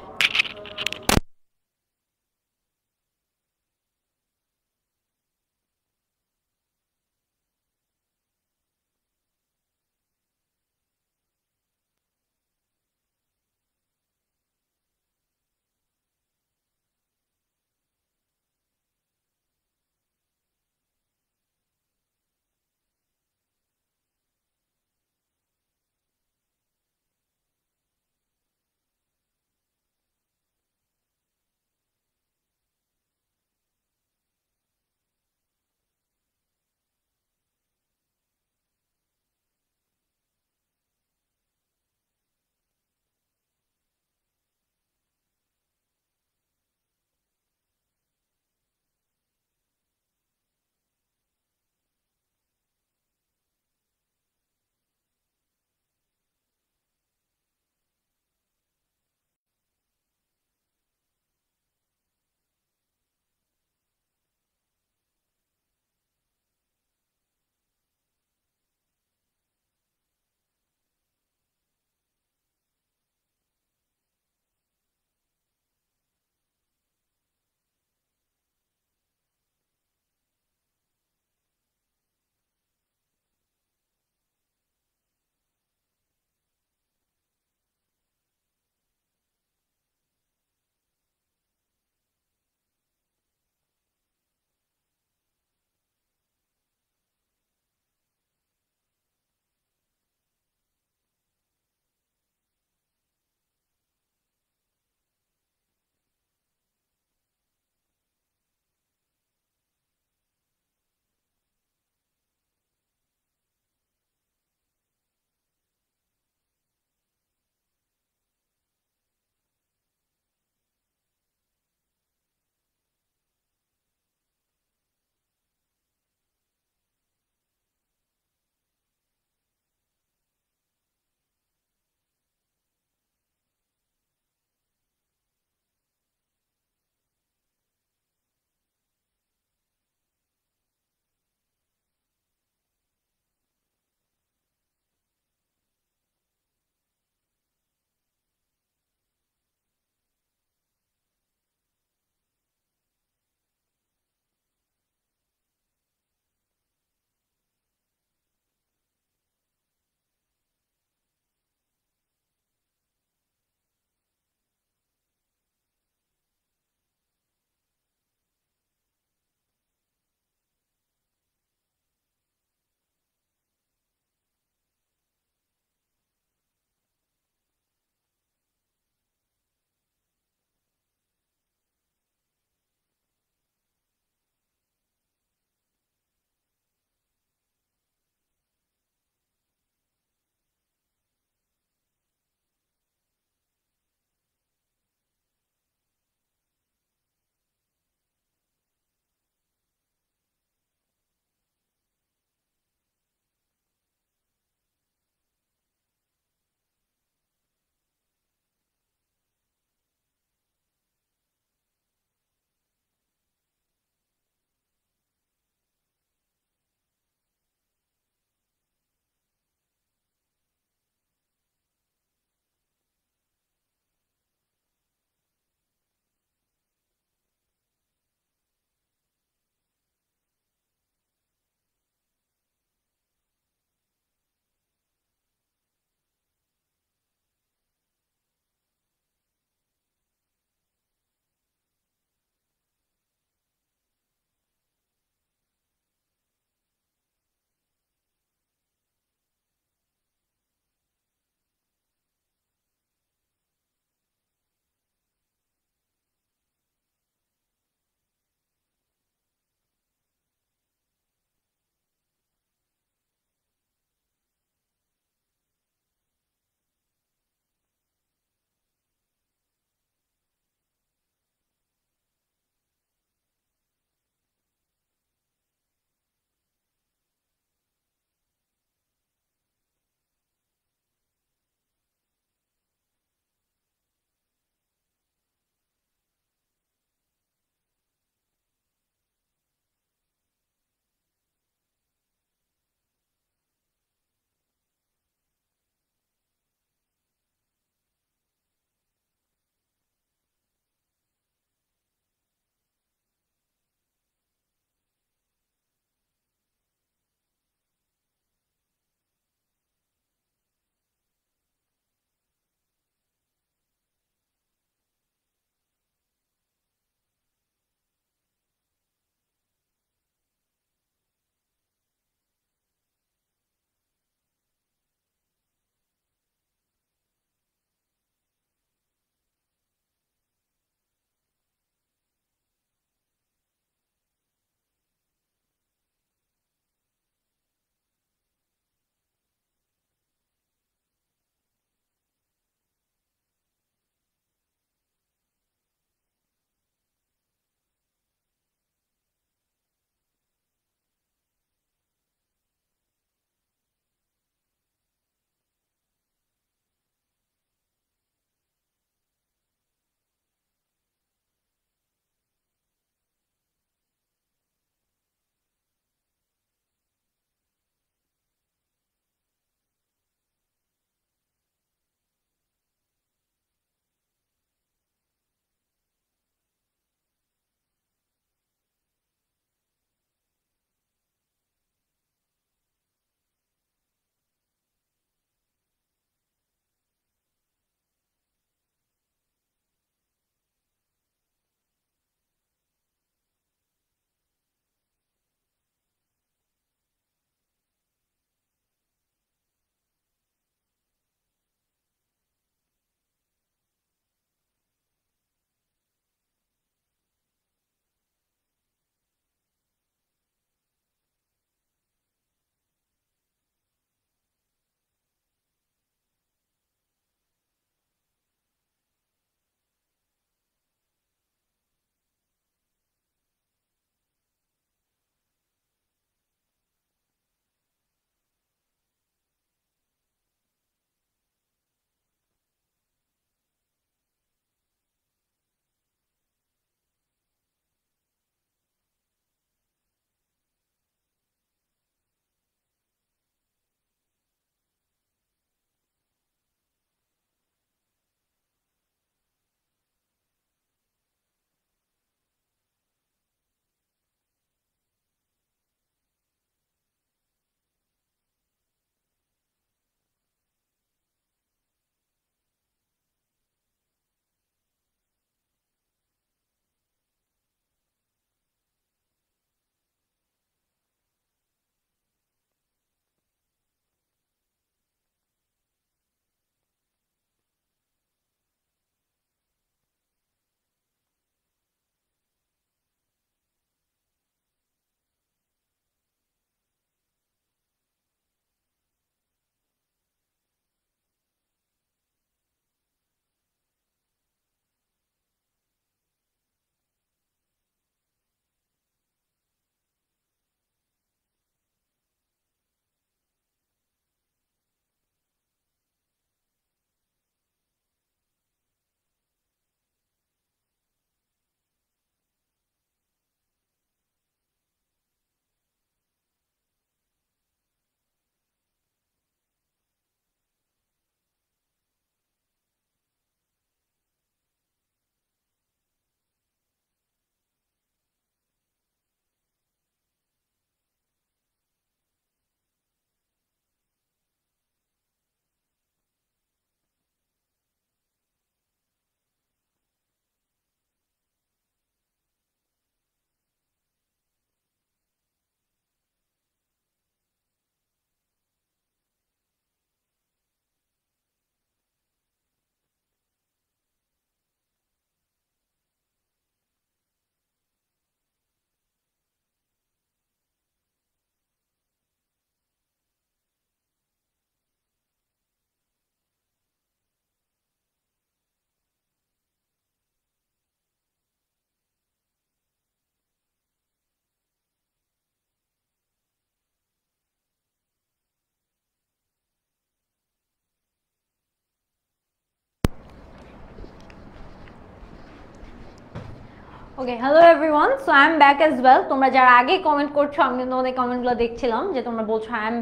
okay, hello everyone, so I am back as well. তোমরা যারা আগে কমেন্ট করছো, আমি কিন্তু তোমাদের কমেন্টগুলো দেখছিলাম যে তোমরা বলছো আই এম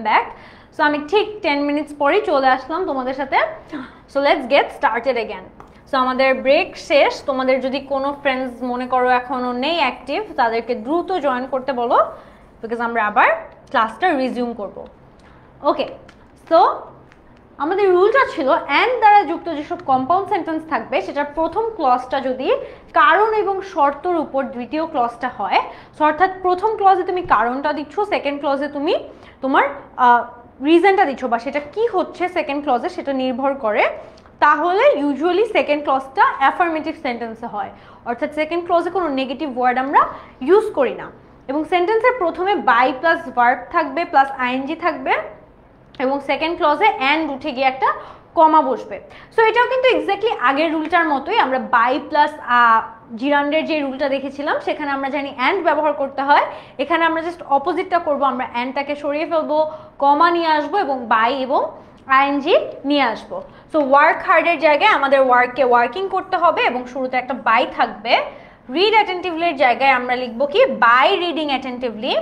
ব্যাক। সো আমি ঠিক 10 মিনিটস পরেই চলে আসলাম তোমাদের সাথে। So let's get started again. So আমাদের ব্রেক শেষ। তোমাদের যদি কোনো ফ্রেন্ডস মনে করো এখনও নেই অ্যাক্টিভ, তাদেরকে দ্রুত জয়েন করতে বলো, বিকজ আমরা আবার ক্লাসটা রিজিউম করব। ওকে, সো আমাদের রুলটা ছিল অ্যান্ড দ্বারা যুক্ত যেসব কম্পাউন্ড সেন্টেন্স থাকবে সেটার প্রথম ক্লজটা যদি কারণ এবং শর্তর উপর দ্বিতীয় ক্লজটা হয়, অর্থাৎ প্রথম ক্লজে তুমি কারণটা দিচ্ছ, সেকেন্ড ক্লজে তুমি তোমার রিজনটা দিচ্ছ, বা সেটা কি হচ্ছে সেকেন্ড ক্লজে সেটা নির্ভর করে, তাহলে ইউজুয়ালি সেকেন্ড ক্লজটা অ্যাফার্মেটিভ সেন্টেন্সে হয়। অর্থাৎ সেকেন্ড ক্লজে কোনো নেগেটিভ ওয়ার্ড আমরা ইউজ করি না, এবং সেন্টেন্সের প্রথমে বাই প্লাস ভার্ব থাকবে প্লাস আইএনজি থাকবে, এবং সেকেন্ড ক্লজে অ্যান্ড উঠে গিয়ে একটা কমা বসবে। সো এটাও কিন্তু এক্স্যাক্টলি আগের রুলটার মতোই। আমরা বাই প্লাস জিরান্ডের যে রুলটা দেখেছিলাম সেখানে আমরা জানি অ্যান্ড ব্যবহার করতে হয়, এখানে আমরা জাস্ট অপোজিটটা করবো, আমরা অ্যান্ডটাকে সরিয়ে ফেলবো, কমা নিয়ে আসবো এবং বাই এবং আইএনজি নিয়ে আসবো। সো ওয়ার্ক হার্ডের জায়গায় আমাদের ওয়ার্কিং করতে হবে এবং শুরুতে একটা বাই থাকবে। রিড অ্যাটেন্টিভলির জায়গায় আমরা লিখবো কি বাই রিডিং অ্যাটেন্টিভলি,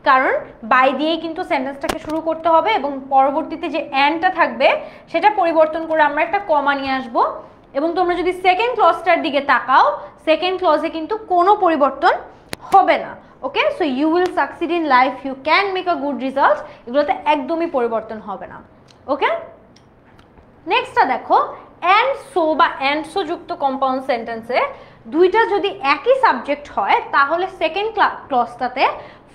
কারণ বাই দিয়েই কিন্তু সেন্টেন্সটাকে শুরু করতে হবে, এবং পরবর্তীতে যে অ্যান্ডটা থাকবে সেটা পরিবর্তন করে আমরা একটা কমা নিয়ে আসবো। এবং তোমরা যদি সেকেন্ড ক্লজটার দিকে তাকাও, সেকেন্ড ক্লজে কিন্তু কোনো পরিবর্তন হবে না। Okay, so you will succeed in life, you can make a good result, এগুলোতে একদমই পরিবর্তন হবে না। ওকে, নেক্সটটা দেখো, অ্যান্ড সো বা অ্যান্ড সো যুক্ত কম্পাউন্ড সেন্টেন্সে দুইটা যদি একই সাবজেক্ট হয় তাহলে সেকেন্ড ক্লজটাতে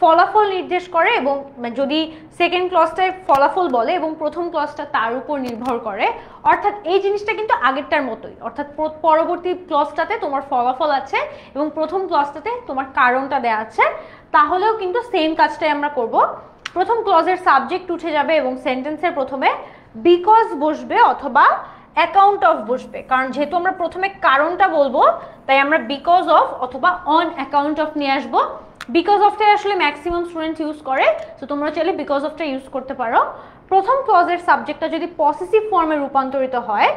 ফলাফল নির্দেশ করে, এবং যদি সেকেন্ড ক্লজটায় ফলাফল বলে এবং প্রথম ক্লজটা তার উপর নির্ভর করে। অর্থাৎ এই জিনিসটা কিন্তু আগেরটার মতোই, অর্থাৎ পরবর্তী ক্লজটাতে তোমার ফলাফল আছে এবং প্রথম ক্লজটাতে তোমার কারণটা দেওয়া আছে, তাহলেও কিন্তু সেম কাজটাই আমরা করব। প্রথম ক্লজের সাবজেক্ট উঠে যাবে এবং সেন্টেন্সের প্রথমে বিকজ বসবে অথবা অ্যাকাউন্ট অফ বসবে, কারণ যেহেতু আমরা প্রথমে কারণটা বলবো তাই আমরা বিকজ অফ অথবা অন অ্যাকাউন্ট অফ নিয়ে আসবো। বিকজ অফটাই আসলে ম্যাক্সিমাম স্টুডেন্ট ইউজ করে, তো তোমরা চাইলে বিকজ অফটা ইউজ করতে পারো। প্রথম ক্লজের সাবজেক্টটা যদি পসেসিভ ফর্মে রূপান্তরিত হয়,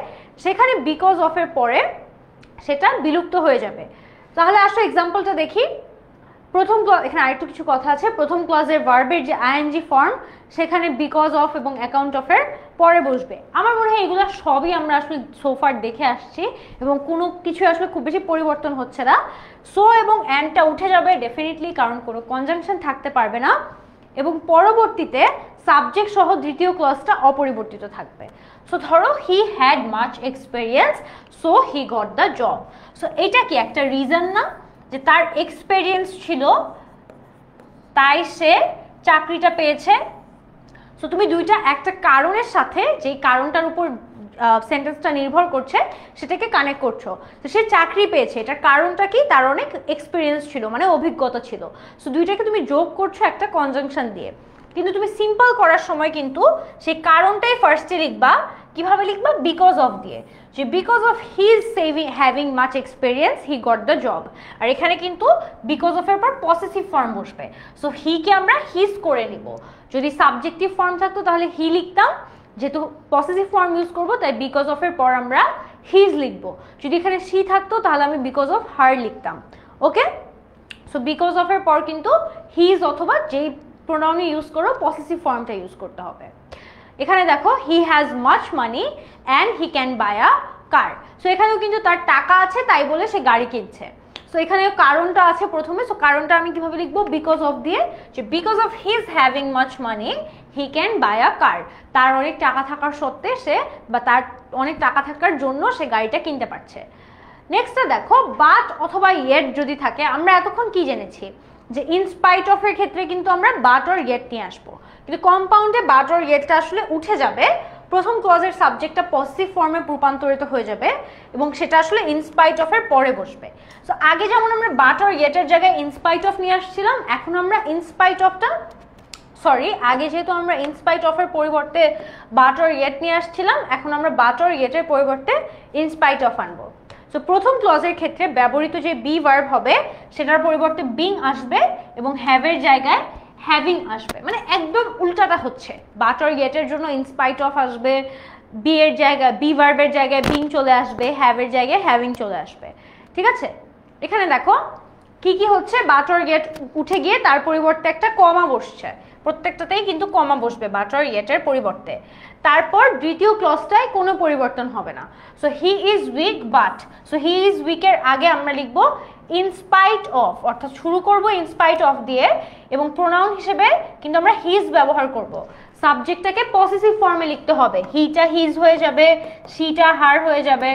সেখানে বিকজ অফের পরে সেটা বিলুপ্ত হয়ে যাবে। তাহলে আসো এক্সাম্পলটা দেখি। প্রথম ক্লজ, এখানে আরেকটু কিছু কথা আছে। প্রথম ক্লজের ভার্বের যে আইএনজি ফর্ম সেখানে বিকজ অফ এবং অ্যাকাউন্ট অফের পরে বসবে। আমার মনে হয় এগুলো সবই আমরা আসলে সোফার দেখে আসছি এবং কোনো কিছু আসলে খুব বেশি পরিবর্তন হচ্ছে না। সো এবং অ্যান্ডটা উঠে যাবে ডেফিনেটলি, কারণ কোনো কনজাংশন থাকতে পারবে না, এবং পরবর্তীতে সাবজেক্ট সহ দ্বিতীয় ক্লজটা অপরিবর্তিত থাকবে। সো ধরো he had much experience so he got the job. So এটা কি একটা রিজন না, যে তার এক্সপেরিয়েন্স ছিল তাই সে চাকরিটা পেয়েছে। সো তুমি দুইটা একটা কারণের সাথে যেই কারণটার উপর সেন্টেন্সটা নির্ভর করছে সেটাকে কানেক্ট করছো। তো সে চাকরি পেয়েছে, এটার কারণটা কি, তার অনেক এক্সপিরিয়েন্স ছিল, মানে অভিজ্ঞতা ছিল। সো দুইটাকে তুমি যোগ করছো একটা কনজাংশন দিয়ে, কিন্তু তুমি সিম্পল করার সময় কিন্তু সেই কারণটাই ফার্স্টে লিখবা। কিভাবে লিখবা? বিকজ অফ দিয়ে, যে because of his having much experience he got the job. আর এখানে কিন্তু বিকজ অফ এর পর পসেসিভ ফর্ম বসবে। সো হিকে আমরা হিজ করে নিব। যদি সাবজেক্টিভ ফর্ম থাকতো তাহলে হি লিখতাম, যেহেতু পসেসিভ ফর্ম ইউজ করবো তাই বিকজ অফ এর পর আমরা হিজ লিখবো। যদি এখানে শি থাকতো তাহলে আমি বিকজ অফ হার লিখতাম। ওকে, সো বিকজ অফ এর পর কিন্তু হিজ অথবা যেই প্রোনাউন ইউজ করো পসেসিভ ফর্মটা ইউজ করতে হবে। এখানে দেখো he has much money and he can buy a car. So এখানেও কিন্তু তার টাকা আছে তাই বলে সে গাড়ি কিনছে। সো এখানে কারণটা আছে প্রথমে, সো কারণটা আমি কিভাবে লিখবো? বিকজ অফ দিয়ে, যে because of his having much money he can buy a car. তার অনেক টাকা থাকার সত্ত্বে সে, বা তার অনেক টাকা থাকার জন্য সে গাড়িটা কিনতে পারছে। নেক্সটটা দেখো, বাট অথবা ইয়েট যদি থাকে, আমরা এতক্ষণ কি জেনেছি যে ইনস্পাইট অফ এর ক্ষেত্রে কিন্তু আমরা বাট অর ইয়েট নিয়ে আসবো, কিন্তু কম্পাউন্ডে বাট অর ইয়েটটা আসলে উঠে যাবে। প্রথম ক্লজের সাবজেক্টটা পজিটিভ ফর্মে রূপান্তরিত হয়ে যাবে এবং সেটা আসলে ইনস্পাইট অফ এর পরে বসবে। সো আগে যেমন আমরা বাট অর ইয়েটের জায়গায় ইনস্পাইট অফ নিয়ে আসছিলাম, এখন আমরা ইনস্পাইট অফটা, আগে যেহেতু আমরা ইনস্পাইট অফ এর পরিবর্তে বাট অর ইয়েট নিয়ে আসছিলাম, এখন আমরা বাট অর ইয়েটের পরিবর্তে ইনস্পাইট অফ আনবো। সো প্রথম ক্লজের ক্ষেত্রে ব্যবহৃত যে বি ভার্ব হবে সেটার পরিবর্তে বিং আসবে এবং হ্যাভের জায়গায় হ্যাভিং আসবে, মানে একদম উল্টাটা হচ্ছে। বাট অর ইয়েটের জন্য ইনস্পাইট অফ আসবে, বি এর জায়গায় বি ভার্বের জায়গায় বিং চলে আসবে, হ্যাভের জায়গায় হ্যাভিং চলে আসবে। ঠিক আছে, এখানে দেখো কি কি হচ্ছে, বাট অর ইয়েট উঠে গিয়ে তার পরিবর্তে একটা কমা বসছে, প্রত্যেকটাতেই কিন্তু কমা বসবে বাট অর ইয়েটের পরিবর্তে। তারপর দ্বিতীয় ক্লজটায় কোনো পরিবর্তন হবে না। So he is weak but, so he is উইকের আগে আমরা লিখব ইনস্পাইট অফ, অর্থাৎ শুরু করব ইনস্পাইট অফ দিয়ে, এবং প্রোনাউন হিসেবে কিন্তু আমরা হিজ ব্যবহার করব। সাবজেক্টটাকে পসেসিভ ফর্মে লিখতে হবে, হিটা হিজ হয়ে যাবে, শিটা হার হয়ে যাবে,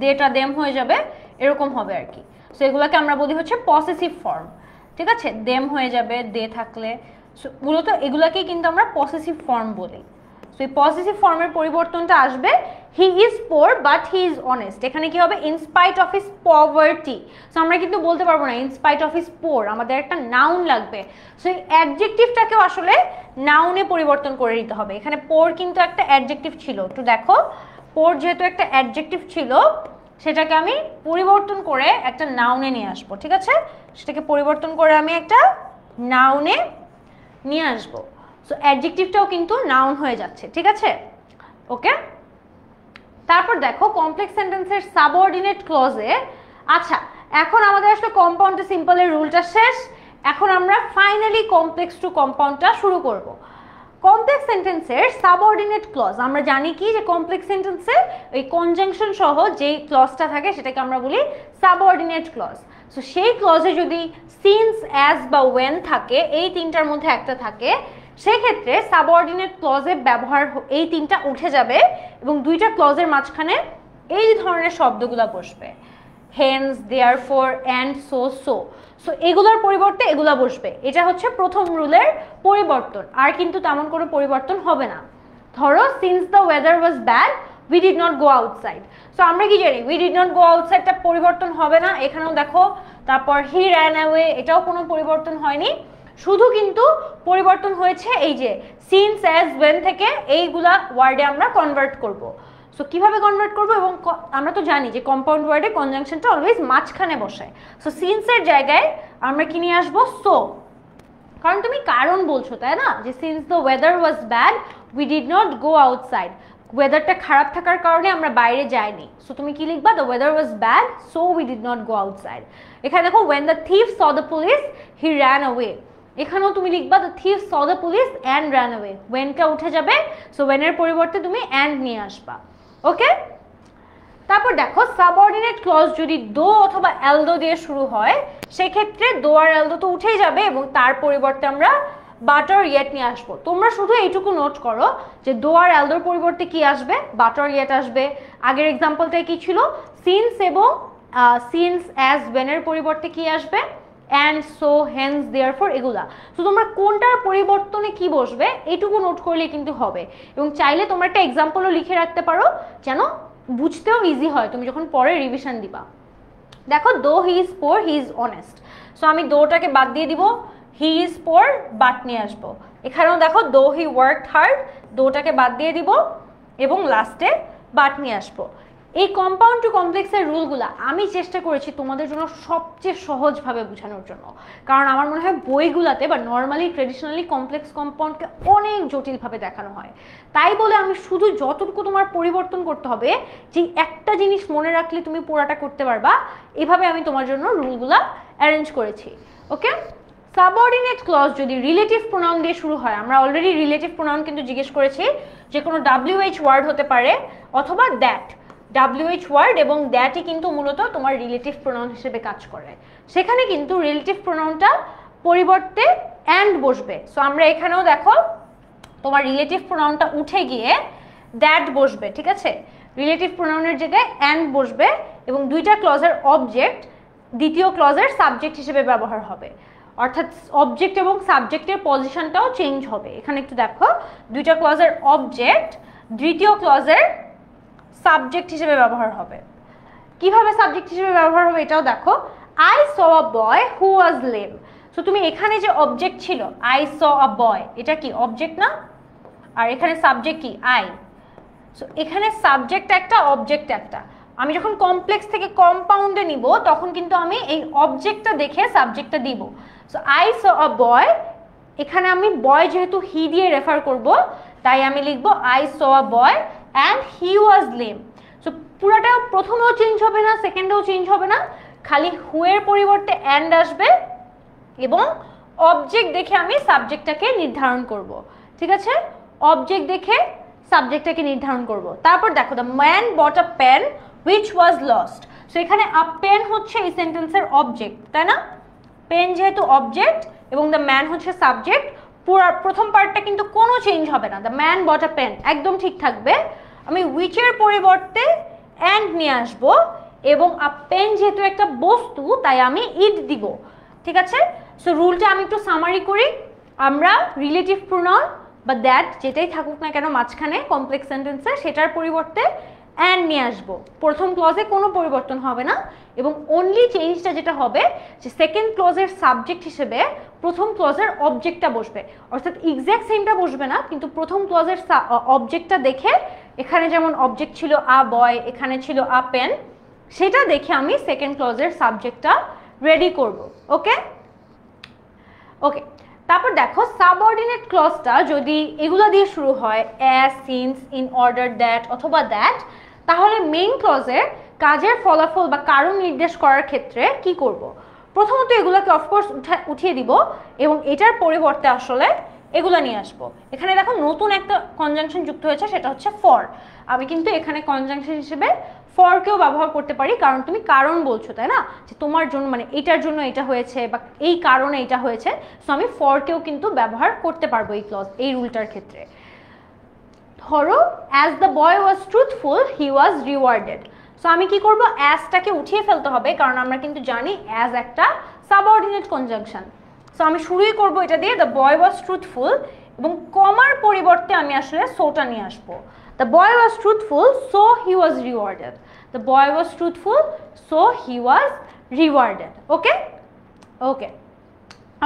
দেটা দেম হয়ে যাবে, এরকম হবে আর কি। সো এগুলোকে আমরা বলি হচ্ছে পসেসিভ ফর্ম, ঠিক আছে, দেম হয়ে যাবে দে থাকলে। সো মূলত এগুলাকেই কিন্তু আমরা পসেসিভ ফর্ম বলি। সো এই পসেসিভ ফর্মের পরিবর্তনটা আসবে he is poor but he is honest. এখানে কি হবে, in spite of his poverty. So আমরা কিন্তু বলতে পারবো না ইনস্পাইট অফ হিজ পোর, আমাদের একটা নাউন লাগবে। সো এই অ্যাডজেক্টিভটাকেও আসলে নাউনে পরিবর্তন করে দিতে হবে। এখানে পোর কিন্তু একটা অ্যাডজেক্টিভ ছিল, একটু দেখো, পোর যেহেতু একটা অ্যাডজেক্টিভ ছিল সেটাকে আমি পরিবর্তন করে একটা নাউনে নিয়ে আসবো, ঠিক আছে, সেটাকে পরিবর্তন করে আমি একটা নাউনে নিয়ে আসবো। সো অ্যাডজেক্টিভটাও কিন্তু নাউন হয়ে যাচ্ছে, ঠিক আছে, ওকে। তারপর দেখো কমপ্লেক্স সেন্টেন্সের সাবঅর্ডিনেট ক্লজে, আচ্ছা এখন আমাদের আসলে কম্পাউন্ড টু সিম্পলের রুলটা শেষ, এখন আমরা ফাইনালি কমপ্লেক্স টু কম্পাউন্ডটা শুরু করব। কমপ্লেক্স সেন্টেন্সের সাবঅর্ডিনেট ক্লজ, আমরা জানি কি যে কমপ্লেক্স সেন্টেন্সে এই কনজাংশন সহ যেই ক্লজটা থাকে সেটাকে আমরা বলি সাবঅর্ডিনেট ক্লজ। সো সেই ক্লজে যদি সিন্স, অ্যাজ বা ওয়েন থাকে, এই তিনটার মধ্যে একটা থাকে, সেক্ষেত্রে সাবঅর্ডিনেট ক্লজের ব্যবহার এই তিনটা উঠে যাবে এবং দুইটা ক্লজের মাঝখানে এই ধরনের শব্দগুলো বসবে, hence, therefore, and so so. So এগুলোর পরিবর্তে এগুলা বসবে, এটা হচ্ছে প্রথম রুলের পরিবর্তন। আর কিন্তু তেমন কোনো পরিবর্তন হবে না। ধরো since the weather was bad we did not go outside. So আমরা কি জানি উই ডিড নট গো আউটসাইডটা পরিবর্তন হবে না, এখানেও দেখো। তারপর হি র্যান অ্যাওয়ে, এটাও কোনো পরিবর্তন হয়নি, শুধু কিন্তু পরিবর্তন হয়েছে এই যে সিন্স, অ্যাজ, ওয়েন থেকে এইগুলা ওয়ার্ডে আমরা কনভার্ট করব। সো কিভাবে কনভার্ট করব, এবং আমরা তো জানি যে কম্পাউন্ড ওয়ার্ডে কনজাংশনটা অলওয়েজ মাঝখানে বসে। সো সিন্সের জায়গায় আমরা কি নিয়ে আসবো, সো, কারণ তুমি কারণ বলছো তাই না, যে since the weather was bad we did not go outside, ওয়েদারটা খারাপ থাকার কারণে আমরা বাইরে যাইনি। সো তুমি কি লিখবা, the weather was bad so we did not go outside. এখানে দেখো when the thief saw the police he ran away, এখানেও তুমি লিখবা the thief saw the police and ran away, ওয়েনটা উঠে যাবে, সো ওয়েনের পরিবর্তে তুমি অ্যান্ড নিয়ে আসবা, ওকে। তারপর দেখো সাবঅর্ডিনেট ক্লজ যদি দো অথবা এলদো দিয়ে শুরু হয়, সেক্ষেত্রে দো আর এলদো তো উঠেই যাবে এবং তার পরিবর্তে আমরা বাট অর ইয়েট নিয়ে আসবো। তোমরা শুধু এইটুকু নোট করো যে দো আর এলদোর পরিবর্তে কি আসবে, বাট অর ইয়েট আসবে। আগের এক্সাম্পলটাই কি ছিল, সিন্স এবং সিন্স, অ্যাজ, ওয়েনের পরিবর্তে কি আসবে, অ্যান্ড, সো, হেন্স, দেয়ারফর, এগুলা। তো তোমরা কোনটার পরিবর্তনে কি বসবে এইটুকু নোট করলে কিন্তু হবে। এবং চাইলে তোমরা একটা এক্সাম্পলও লিখে রাখতে পারো যেন বুঝতেও ইজি হয় তুমি যখন পরে রিভিশন দিবা। দেখো দো হি is poor he is honest, so আমি দোটাকে বাদ দিয়ে দিব, হি ইজ পোর বাট নিয়ে আসবো। এখানেও দেখো দো হি ওয়ার্কড হার্ড, দোটাকে বাদ দিয়ে দিব এবং লাস্টে বাট নিয়ে আসবো। এই কম্পাউন্ড টু কমপ্লেক্সের রুলগুলা আমি চেষ্টা করেছি তোমাদের জন্য সবচেয়ে সহজভাবে বোঝানোর জন্য, কারণ আমার মনে হয় বইগুলাতে বা নর্মালি ট্রেডিশনালি কমপ্লেক্স কম্পাউন্ডকে অনেক জটিলভাবে দেখানো হয়। তাই বলে আমি শুধু যতটুকু তোমার পরিবর্তন করতে হবে, যে একটা জিনিস মনে রাখলে তুমি পুরাটা করতে পারবা, এভাবে আমি তোমার জন্য রুলগুলা অ্যারেঞ্জ করেছি, ওকে। সাবঅর্ডিনেট ক্লজ যদি রিলেটিভ প্রোনাউন দিয়ে শুরু হয়, আমরা অলরেডি রিলেটিভ প্রোনাউন কিন্তু জিজ্ঞেস করেছি, যে কোনো WH ওয়ার্ড হতে পারে অথবা দ্যাট, WH ওয়ার্ড এবং দ্যাটই কিন্তু মূলত তোমার রিলেটিভ প্রোনাউন হিসেবে কাজ করে। সেখানে কিন্তু রিলেটিভ প্রোনাউনটা পরিবর্তে অ্যান্ড বসবে। সো আমরা এখানেও দেখো তোমার রিলেটিভ প্রোনাউনটা উঠে গিয়ে দ্যাট বসবে, ঠিক আছে, রিলেটিভ প্রোনাউনের জায়গায় অ্যান্ড বসবে এবং দুইটা ক্লজের অবজেক্ট দ্বিতীয় ক্লজের সাবজেক্ট হিসেবে ব্যবহার হবে, অর্থাৎ অবজেক্ট এবং সাবজেক্টের পজিশনটাও চেঞ্জ হবে। এখানে একটু দেখো দুইটা ক্লজের অবজেক্ট দ্বিতীয় ক্লজের সাবজেক্ট হিসেবে ব্যবহার হবে। কিভাবে সাবজেক্ট হিসেবে ব্যবহার হবে এটাও দেখো, I saw a boy who was lame. So তুমি এখানে যে অবজেক্ট ছিল আই স আ বয়, এটা কি অবজেক্ট না, আর এখানে সাবজেক্ট কি আই। সো এখানে সাবজেক্ট একটা অবজেক্ট একটা, আমি যখন কমপ্লেক্স থেকে কম্পাউন্ডে নিব তখন কিন্তু আমি এই অবজেক্টটা দেখে সাবজেক্টটা দিব। সো আই স আ বয়, এখানে আমি বয় যেহেতু হি দিয়ে রেফার করব তাই আমি লিখবো I saw a boy and he was lame. So পুরাটা প্রথমেও চেঞ্জ হবে না, সেকেন্ডেও চেঞ্জ হবে না, খালি হু এর পরিবর্তে অ্যান্ড আসবে এবং অবজেক্ট দেখে আমি সাবজেক্টটাকে নির্ধারণ করব, ঠিক আছে? অবজেক্ট দেখে সাবজেক্টটাকে নির্ধারণ করব। তারপর দেখো, the man bought a pen which was lost. So এখানে আ পেন হচ্ছে এই সেন্টেন্সের অবজেক্ট, তাই না? পেন যেহেতু অবজেক্ট এবং দ্য ম্যান হচ্ছে সাবজেক্ট, পুরো প্রথম পার্টটা কিন্তু কোনো চেঞ্জ হবে না। The man bought a pen একদম ঠিক থাকবে। আমি হুইচের পরিবর্তে অ্যান্ড নিয়ে আসবো এবং আ পেন যেহেতু একটা বস্তু তাই আমি ইট দিব, ঠিক আছে? সো রুলটা আমি একটু সামারি করি। আমরা রিলেটিভ প্রোনাউন বা দ্যাট যেটাই থাকুক না কেন মাঝখানে কমপ্লেক্স সেন্টেন্সে, সেটার পরিবর্তে অ্যান্ড নিয়ে আসবো। প্রথম ক্লজে কোনো পরিবর্তন হবে না এবং অনলি চেঞ্জটা যেটা হবে যে সেকেন্ড ক্লজের সাবজেক্ট হিসেবে প্রথম ক্লজের অবজেক্টটা বসবে, অর্থাৎ এক্স্যাক্ট সেমটা বসবে না, কিন্তু প্রথম ক্লজের অবজেক্টটা দেখে, এখানে যেমন অবজেক্ট ছিল আ বয়, এখানে ছিল আ পেন, সেটা দেখে আমি সেকেন্ড ক্লজের সাবজেক্টটা রেডি করব। ওকে ওকে, তারপর দেখো সাবঅর্ডিনেট ক্লজটা যদি এগুলা দিয়ে শুরু হয়, as, since, in order, that অথবা দ্যাট, তাহলে মেইন ক্লজের কাজের ফলাফল বা কারণ নির্দেশ করার ক্ষেত্রে কি করব? প্রথমত এগুলোকে অফকোর্স উঠিয়ে দিব এবং এটার পরিবর্তে আসলে এগুলা নিয়ে আসবো। এখানে দেখো নতুন একটা কনজাংশন যুক্ত হয়েছে, সেটা হচ্ছে ফর। আমি কিন্তু এখানে কনজাংশন হিসেবে ফরকেও ব্যবহার করতে পারি, কারণ তুমি কারণ বলছো, তাই না? যে তোমার জন্য, মানে এটার জন্য এটা হয়েছে বা এই কারণে এটা হয়েছে, সো আমি ফরকেও কিন্তু ব্যবহার করতে পারবো এই ক্লজ, এই রুলটার ক্ষেত্রে। ধরো as the boy was truthful he was rewarded. So আমি কি করব? অ্যাজটাকে উঠিয়ে ফেলতে হবে, কারণ আমরা কিন্তু জানি অ্যাজ একটা সাবঅর্ডিনেট কনজাংশন। সো আমি শুরুই করব এটা দিয়ে, দ্য বয় ওয়াজ ট্রুথফুল, এবং কমার পরিবর্তে আমি আসলে সোটা নিয়ে আসবো। The boy was truthful, so he was rewarded. The boy was truthful, so he was rewarded. Okay? Okay.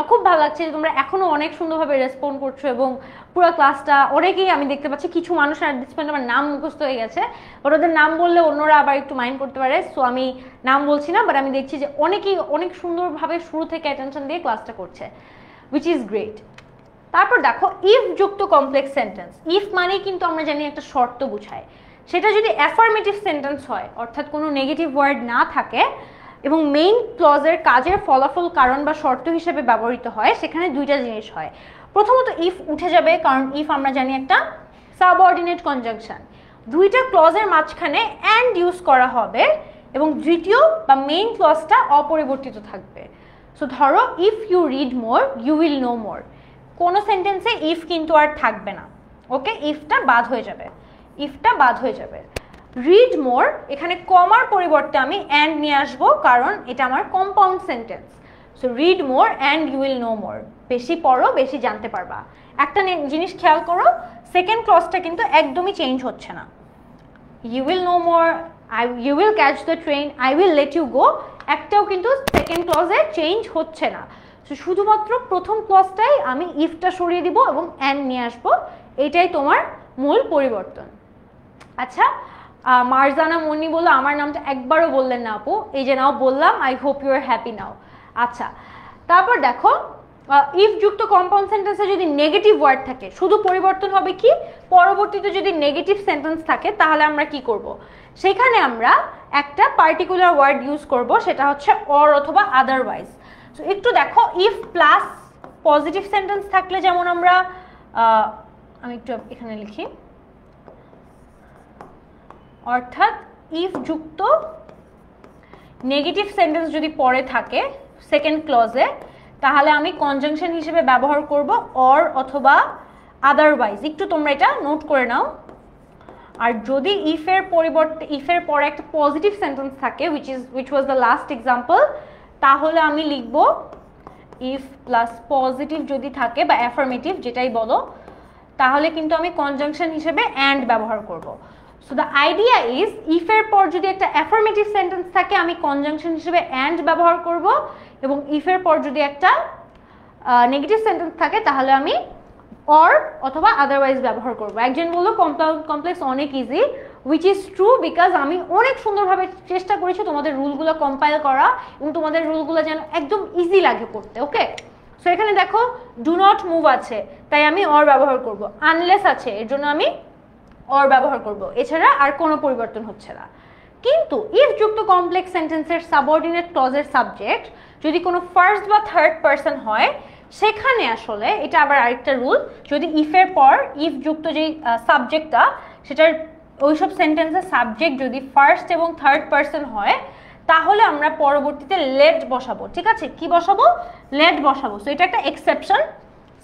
খুব ভালো লাগছে যে তোমরা এখনো অনেক সুন্দরভাবে রেসপন্ড করছো এবং পুরো ক্লাসটা অনেকেই আমি দেখতে পাচ্ছি, কিছু মানুষ আর দিস পয়েন্ট আমার নাম মুখস্থ হয়ে গেছে, বাট ওদের নাম বললে অন্যরা আবার একটু মাইন্ড করতে পারে, সো আমি নাম বলছি না, বাট আমি দেখছি যে অনেকেই অনেক সুন্দরভাবে শুরু থেকে অ্যাটেনশন দিয়ে ক্লাসটা করছে, উইচ ইজ গ্রেট। তারপর দেখো ইফ যুক্ত কমপ্লেক্স সেন্টেন্স। ইফ মানে কিন্তু আমরা জানি একটা শর্ত বোঝায়, সেটা যদি অ্যাফার্মেটিভ সেন্টেন্স হয়, অর্থাৎ কোনো নেগেটিভ ওয়ার্ড না থাকে এবং মেইন ক্লজের কাজের ফলাফল কারণ বা শর্ত হিসেবে ব্যবহৃত হয়, সেখানে দুইটা জিনিস হয়। প্রথমত ইফ উঠে যাবে, কারণ ইফ আমরা জানি একটা সাবঅর্ডিনেট কনজাংশন। দুইটা ক্লজের মাঝখানে অ্যান্ড ইউজ করা হবে এবং দ্বিতীয় বা মেইন ক্লজটা অপরিবর্তিত থাকবে। সো ধরো if you read more you will know more. কোনো সেন্টেন্সে ইফ কিন্তু আর থাকবে না, ওকে? ইফটা বাদ হয়ে যাবে, ইফটা বাদ হয়ে যাবে। রিড মোর, এখানে কমার পরিবর্তে আমি অ্যান্ড নিয়ে আসবো, কারণ এটা আমার compound sentence. So read more and you will know more, বেশি পড়ো বেশি জানতে পারবা। একটা জিনিস খেয়াল করো, সেকেন্ড ক্লজটা কিন্তু একদমই চেঞ্জ হচ্ছে না। You will know more, you will catch the train, I will let you go, একটাও কিন্তু সেকেন্ড ক্লজে চেঞ্জ হচ্ছে না। শুধুমাত্র প্রথম ক্লজটাই আমি ইফটা সরিয়ে দিব এবং অ্যান্ড নিয়ে আসবো, এটাই তোমার মূল পরিবর্তন। আচ্ছা, মারজানা মনি বললো আমার নামটা একবারও বললেন না আপু, এই যে নাও বললাম, I hope you are happy now. আচ্ছা, তারপর দেখো ইফ যুক্ত কম্পাউন্ড সেন্টেন্সে যদি নেগেটিভ ওয়ার্ড থাকে, শুধু পরিবর্তন হবে কি, পরবর্তীতে যদি নেগেটিভ সেন্টেন্স থাকে তাহলে আমরা কি করব? সেখানে আমরা একটা পার্টিকুলার ওয়ার্ড ইউজ করব, সেটা হচ্ছে অর অথবা আদারওয়াইজ। সো একটু দেখো, ইফ প্লাস পজিটিভ সেন্টেন্স থাকলে, যেমন আমরা আমি একটু এখানে লিখি, অর্থাৎ ইফ যুক্ত নেগেটিভ সেন্টেন্স যদি পরে থাকে সেকেন্ড ক্লজে, তাহলে আমি কনজাংশন হিসেবে ব্যবহার করব অর অথবা আদারওয়াইজ। একটু তোমরা এটা নোট করে নাও। আর যদি ইফের পরিবর্তে, ইফের পরে একটা পজিটিভ সেন্টেন্স থাকে, which was the last example, তাহলে আমি লিখব ইফ প্লাস পজিটিভ যদি থাকে বা অ্যাফার্মেটিভ যেটাই বলো, তাহলে কিন্তু আমি কনজাংশন হিসেবে অ্যান্ড ব্যবহার করব। সো দ্য আইডিয়া ইজ, ইফের পর যদি একটা অ্যাফার্মেটিভ সেন্টেন্স থাকে আমি কনজাংশন হিসেবে অ্যান্ড ব্যবহার করব, এবং ইফের পর যদি একটা নেগেটিভ সেন্টেন্স থাকে তাহলে আমি অর অথবা আদারওয়াইজ ব্যবহার করব। একজন বললো কমপ্লেক্স অনেক easy, which is true, because আমি অনেক সুন্দরভাবে চেষ্টা করেছি তোমাদের রুলগুলো কম্পাইল করা এবং তোমাদের রুলগুলো যেন একদম ইজি লাগে পড়তে। ওকে, সো এখানে দেখো ডু নট মুভ আছে, তাই আমি অর ব্যবহার করব। আনলেস আছে, এর জন্য আমি অর ব্যবহার করব, এছাড়া আর কোনো পরিবর্তন হচ্ছে না। কিন্তু ইফ যুক্ত কমপ্লেক্স সেন্টেন্সের সাবঅর্ডিনেট ক্লজের সাবজেক্ট যদি কোনো ফার্স্ট বা থার্ড পারসন হয়, সেখানে আসলে এটা আবার আরেকটা রুল, যদি ইফের পর ইফ যুক্ত যেই সাবজেক্টটা সেটার ওইসব সেন্টেন্সের সাবজেক্ট যদি ফার্স্ট এবং থার্ড পারসন হয়, তাহলে আমরা পরবর্তীতে লেট বসাবো। ঠিক আছে, কি বসাবো? লেট বসাবো। সো এটা একটা এক্সেপশন।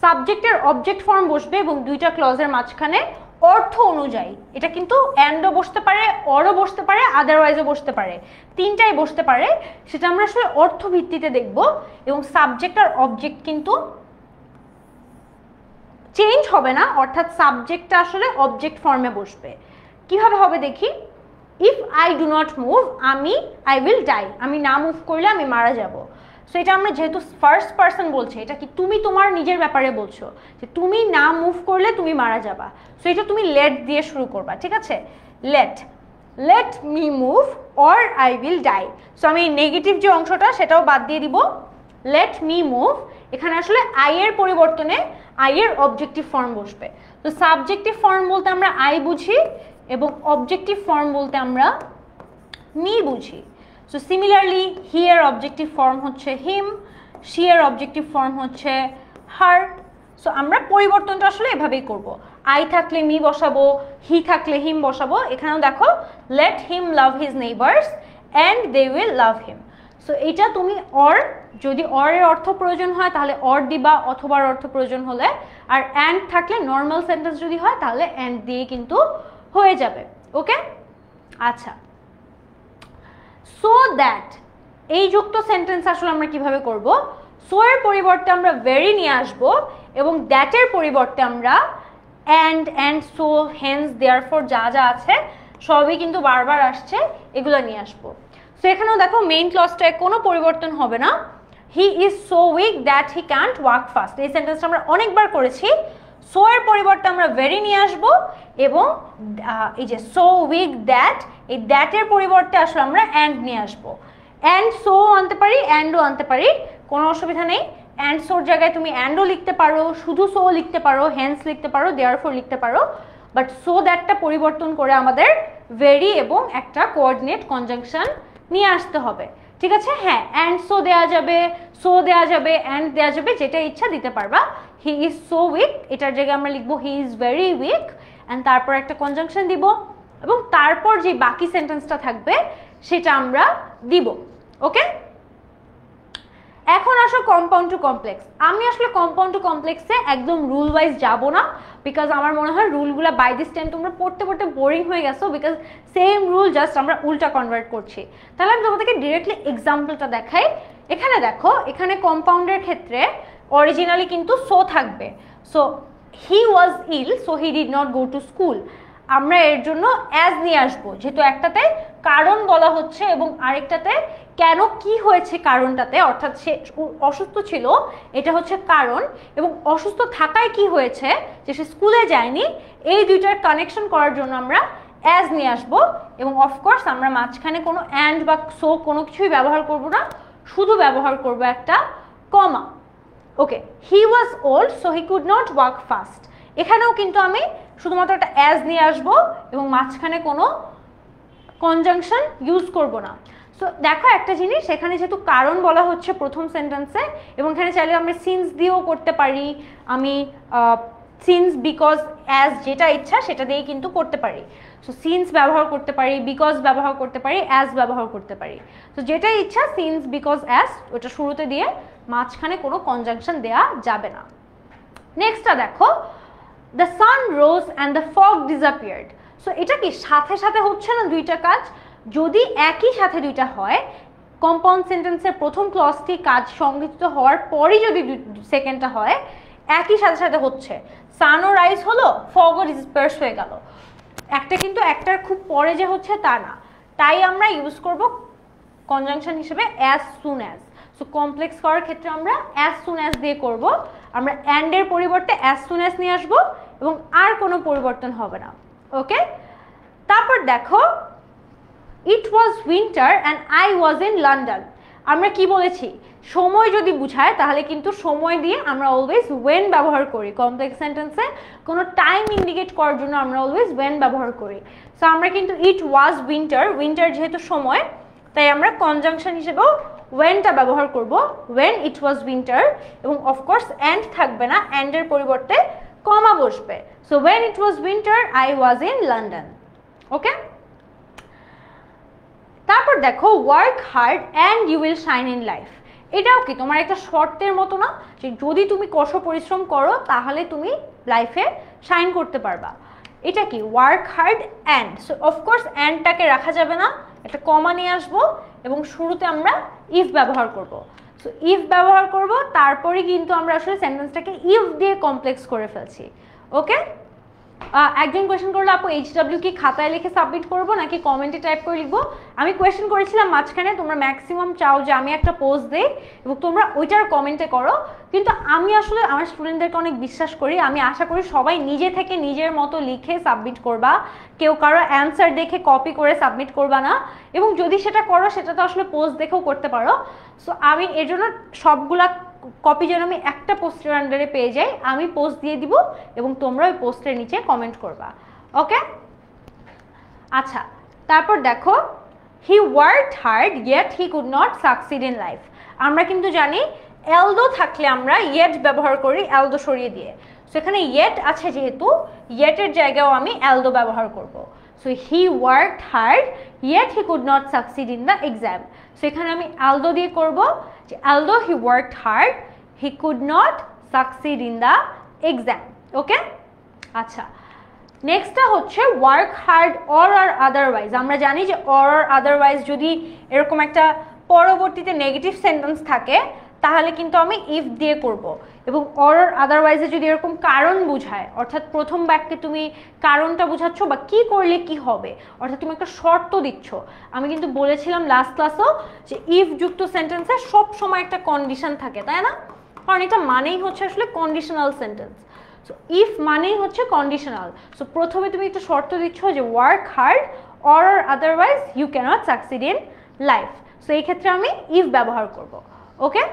সাবজেক্টের অবজেক্ট ফর্ম বসবে এবং দুইটা ক্লজের মাঝখানে অর্থ অনুযায়ী, এটা কিন্তু অ্যান্ডও বসতে পারে, অরও বসতে পারে, আদারওয়াইজও বসতে পারে, তিনটাই বসতে পারে। সেটা আমরা আসলে অর্থ ভিত্তিতে দেখব এবং সাবজেক্ট আর অবজেক্ট কিন্তু চেঞ্জ হবে না, অর্থাৎ সাবজেক্টটা আসলে অবজেক্ট ফর্মে বসবে। কিভাবে হবে দেখি। If I do not move, I will die, আমি না মুভ করলে আমি মারা যাব। সো এটা আমরা যেহেতু ফার্স্ট পারসন বলছে, এটা কি তুমি তোমার নিজের ব্যাপারে বলছো যে তুমি না মুভ করলে তুমি মারা যাবা। সো এটা তুমি লেট দিয়ে শুরু করবা। ঠিক আছে, let me move or I will die. So আমি নেগেটিভ যে অংশটা সেটাও বাদ দিয়ে দিব। লেট মি মুভ, এখানে আসলে আই এর পরিবর্তনে আই এর অবজেক্টিভ ফর্ম বসবে। তো সাবজেক্টিভ ফর্ম বলতে আমরা আই বুঝি এবং অবজেক্টিভ ফর্ম বলতে আমরা মি বুঝি। সো সিমিলারলি হি এর অবজেক্টিভ ফর্ম হচ্ছে হিম, শি এর অবজেক্টিভ ফর্ম হচ্ছে হার। সো আমরা পরিবর্তনটা আসলে এভাবেই করব। আই থাকলে মি বসাবো, হি থাকলে হিম বসাবো। এখানেও দেখো let him love his neighbours and they will love him. So এটা তুমি অর, যদি অর এর অর্থ প্রয়োজন হয় তাহলে অর দিবা, অথবা অর্থ প্রয়োজন হলে, আর অ্যান্ড থাকলে নর্মাল সেন্টেন্স যদি হয় তাহলে অ্যান্ড দিয়ে কিন্তু হয়ে যাবে। ওকে, আচ্ছা। সো দ্যাট, এই যুক্ত সেন্টেন্স আসলে আমরা কিভাবে করব? সো এর পরিবর্তে আমরা ভেরি নিয়ে আসব এবং দ্যাটের পরিবর্তে আমরা অ্যান্ড সো হেন্স দেয়ারফর যা যা আছে সবই কিন্তু বারবার আসছে, এগুলো নিয়ে আসবো। সো এখানেও দেখো মেইন ক্লজটায় কোনো পরিবর্তন হবে না। He is so weak that he can't walk fast, এই সেন্টেন্সটা আমরা অনেকবার করেছি। সো এর পরিবর্তে আমরা ভেরি নিয়ে আসবো এবং এই যে সো উইক দ্যাট, এই দ্যাটের পরিবর্তে আসলে আমরা অ্যান্ড নিয়ে আসবো। অ্যান্ড সো আনতে পারি, অ্যান্ডও আনতে পারি, কোনো অসুবিধা নেই। অ্যান্ড সোর জায়গায় তুমি অ্যান্ডও লিখতে পারো, শুধু সো লিখতে পারো, হেন্স লিখতে পারো, দেয়ারফর লিখতে পারো, বাট সো দ্যাটটা পরিবর্তন করে আমাদের ভেরি এবং একটা কোঅর্ডিনেট কনজাংশন নিয়ে আসতে হবে। ঠিক আছে, হ্যাঁ, অ্যান্ড সো দেওয়া যাবে, সো দেওয়া যাবে, অ্যান্ড দেওয়া যাবে, যেটা ইচ্ছা দিতে পারবা। হি ইজ সো উইক, এটার জায়গায় আমরা লিখবো he is very weak, and তারপর একটা কনজাংশন দিব এবং তারপর যে বাকি সেন্টেন্সটা থাকবে সেটা আমরা দিব। ওকে, এখন আসো কম্পাউন্ড টু কমপ্লেক্স। আমি আসলে কম্পাউন্ড টু কমপ্লেক্সে একদম রুল ওয়াইজ যাব না, বিকজ আমার মনে হয় রুলগুলো বাই দিস টাইম তোমরা পড়তে পড়তে বোরিং হয়ে গেছো, বিকজ সেম রুল জাস্ট আমরা উল্টা কনভার্ট করছি। তাহলে আমি তোমাদেরকে ডিরেক্টলি এক্সাম্পলটা দেখাই। এখানে দেখো, এখানে কম্পাউন্ডের ক্ষেত্রে অরিজিনালি কিন্তু সো থাকবে। So he was ill, so he did not go to school. আমরা এর জন্য অ্যাজ নিয়ে আসবো, যেহেতু একটাতে কারণ বলা হচ্ছে এবং আরেকটাতে কেন কি হয়েছে কারণটাতে, অর্থাৎ সে অসুস্থ ছিল এটা হচ্ছে কারণ, এবং অসুস্থ থাকায় কি হয়েছে যে সে স্কুলে যায়নি, এই দুইটার কানেকশন করার জন্য আমরা অ্যাজ নিয়ে আসবো। এবং অফকোর্স আমরা মাঝখানে কোনো অ্যান্ড বা সো কোনো কিছুই ব্যবহার করব না, শুধু ব্যবহার করব একটা comma. Okay, he was old so he could not walk fast. এখানেও কিন্তু আমি শুধুমাত্র একটা অ্যাজ নিয়ে আসবো এবং মাঝখানে কোনো কনজাংশন ইউজ করব না। সো দেখো একটা জিনিস, এখানে যেহেতু কারণ বলা হচ্ছে প্রথম সেন্টেন্সে, এবং এখানে চাইলে আমরা সিন্স দিয়েও করতে পারি, আমি সিন্স বিকজ অ্যাজ যেটা ইচ্ছা সেটা দিয়েই কিন্তু করতে পারি। সো সিন্স ব্যবহার করতে পারি, বিকজ ব্যবহার করতে পারি, অ্যাজ ব্যবহার করতে পারি। তো যেটা ইচ্ছা সিন্স বিকজ অ্যাজ ওটা শুরুতে দিয়ে মাঝখানে কোনো কনজাংশন দেয়া যাবে না। নেক্সটটা দেখো, the sun rose and the fog disappeared. So এটা কি সাথে সাথে হচ্ছে না দুইটা কাজ? যদি একই সাথে দুইটা হয়, কম্পাউন্ড সেন্টেন্সের প্রথম ক্লজটি কাজ সংগঠিত হওয়ার পরই যদি সেকেন্ডটা হয়, একই সাথে সাথে হচ্ছে, সানও রাইজ হলো, ফগও ডিসপার্স হয়ে গেল, একটা কিন্তু একটার খুব পরে যে হচ্ছে তা না, তাই আমরা ইউজ করব কনজাংশন হিসেবে as soon as. So complex করার ক্ষেত্রে আমরা অ্যাজ সুন অ্যাজ দিয়ে করব, আমরা অ্যান্ডের পরিবর্তে অ্যাজ সুন অ্যাজ নিয়ে আসবো এবং আর কোনো পরিবর্তন হবে না। ওকে, তারপর দেখো, it was winter and I was in London. আমরা কি বলেছি, সময় যদি বুঝায় তাহলে কিন্তু সময় দিয়ে আমরা অলওয়েজ ওয়েন ব্যবহার করি। কমপ্লেক্স সেন্টেন্সে কোনো টাইম ইন্ডিকেট করার জন্য আমরা অলওয়েজ ওয়েন ব্যবহার করি। সো আমরা কিন্তু ইট ওয়াজ উইন্টার, উইন্টার যেহেতু সময় তাই আমরা কনজাংশন হিসেবেও ওয়েনটা ব্যবহার করব, ওয়েন ইট ওয়াজ উইন্টার, এবং অফকোর্স অ্যান্ড থাকবে না, অ্যান্ডের পরিবর্তে কমা বসবে। So when it was winter I was in London. Okay, তারপর দেখো work hard and you will shine in life. এটাও কি তোমার একটা শর্তের মতো না, যে যদি তুমি কঠোর পরিশ্রম করো তাহলে তুমি লাইফে শাইন করতে পারবা। এটা কি work hard and, so of course অ্যান্ডটাকে রাখা যাবে না, একটা কমা নিয়ে আসবো এবং শুরুতে আমরা ইফ ব্যবহার করব। সো ইফ ব্যবহার করব, তারপরে কিন্তু আমরা আসলে সেন্টেন্সটাকে ইফ দিয়ে কমপ্লেক্স করে ফেলছি। ওকে, একজন কোয়েশ্চেন করলো আপু HW কি খাতায় লিখে সাবমিট করবো নাকি কমেন্টে টাইপ করে লিখবো? আমি কোয়েশ্চেন করেছিলাম মাঝখানে, তোমরা ম্যাক্সিমাম চাও যে আমি একটা পোস্ট দেই এবং তোমরা ওইটার কমেন্টে করো, কিন্তু আমি আসলে আমার স্টুডেন্টদেরকে অনেক বিশ্বাস করি, আমি আশা করি সবাই নিজে থেকে নিজের মতো লিখে সাবমিট করবা, কেউ কারো অ্যান্সার দেখে কপি করে সাবমিট করবা না, এবং যদি সেটা করো সেটা তো আসলে পোস্ট দেখেও করতে পারো। সো আমি এর জন্য সবগুলা কপি যেন আমি একটা পোস্টের আন্ডারে পেয়ে যাই, আমি পোস্ট দিয়ে দিব এবং তোমরা ওই পোস্টের নিচে কমেন্ট করবা। ওকে, আচ্ছা, তারপর দেখো হি worked hard yet he could not succeed in life. আমরা কিন্তু জানি এলদো থাকলে আমরা ইয়েট ব্যবহার করি, এলদো সরিয়ে দিয়ে। সো এখানে ইয়েট আছে যেহেতু, ইয়েটের জায়গাও আমি এলদো ব্যবহার করব। So he worked hard yet he could not succeed in the exam. So এখানে আমি এলদো দিয়ে করব যে although he worked hard he could not succeed in the exam. ওকে, আচ্ছা, নেক্সটটা হচ্ছে ওয়ার্ক হার্ড অর আর আদারওয়াইজ। আমরা জানি যে অর আর আদারওয়াইজ যদি এরকম একটা পরবর্তীতে নেগেটিভ সেন্টেন্স থাকে তাহলে কিন্তু আমি ইফ দিয়ে করব, এবং অর আর আদারওয়াইজে যদি এরকম কারণ বুঝায়, অর্থাৎ প্রথম বাক্যে তুমি কারণটা বুঝাচ্ছ বা কি করলে কি হবে, অর্থাৎ তুমি একটা শর্ত দিচ্ছ। আমি কিন্তু বলেছিলাম লাস্ট ক্লাসেও যে ইফ যুক্ত সেন্টেন্সে সব সময় একটা কন্ডিশন থাকে, তাই না? কারণ এটা মানেই হচ্ছে আসলে কন্ডিশনাল সেন্টেন্স। সো ইফ মানেই হচ্ছে কন্ডিশনাল। সো প্রথমে তুমি একটা শর্ত দিচ্ছ যে work hard or otherwise you cannot succeed in life. So এই ক্ষেত্রে আমি ইফ ব্যবহার করব। ওকে,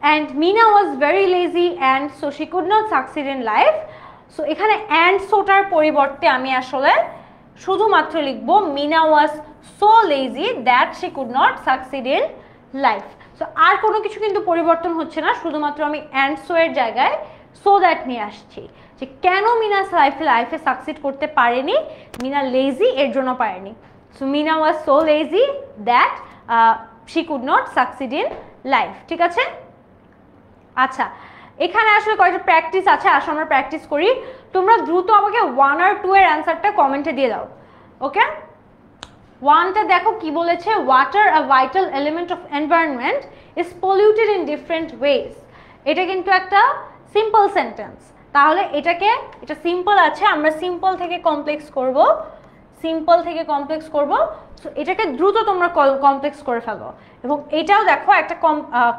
and Meena was very lazy and so she could not succeed in life. So এখানে and সোটার পরিবর্তে আমি আসলে শুধুমাত্র লিখব Meena was so lazy that she could not succeed in life. So আর কোনো কিছু কিন্তু পরিবর্তন হচ্ছে না, শুধুমাত্র আমি and so এর জায়গায় so that নিয়ে আসছি যে কেন মিনা লাইফে সাকসিড করতে পারেনি, মিনা লেজি এর জন্য পারেনি। So Meena was so lazy that she could not succeed in life। ঠিক আছে, আচ্ছা, এখানে আসলে কয়েকটা প্র্যাকটিস আছে, আসলে আমরা প্র্যাকটিস করি। তোমরা দ্রুত আমাকে 1 আর 2 এর অ্যান্সারটা কমেন্টে দিয়ে দাও। ওকে, 1টা দেখো কি বলেছে, water a vital element of environment is polluted in different wedge. এটা কিন্তু একটা সিম্পল সেন্টেন্স, তাহলে এটা সিম্পল আছে, আমরা সিম্পল থেকে কমপ্লেক্স করব, সিম্পল থেকে কমপ্লেক্স করব। সো এটাকে দ্রুত তোমরা কমপ্লেক্স করে ফেলো, এবং এটাও দেখো একটা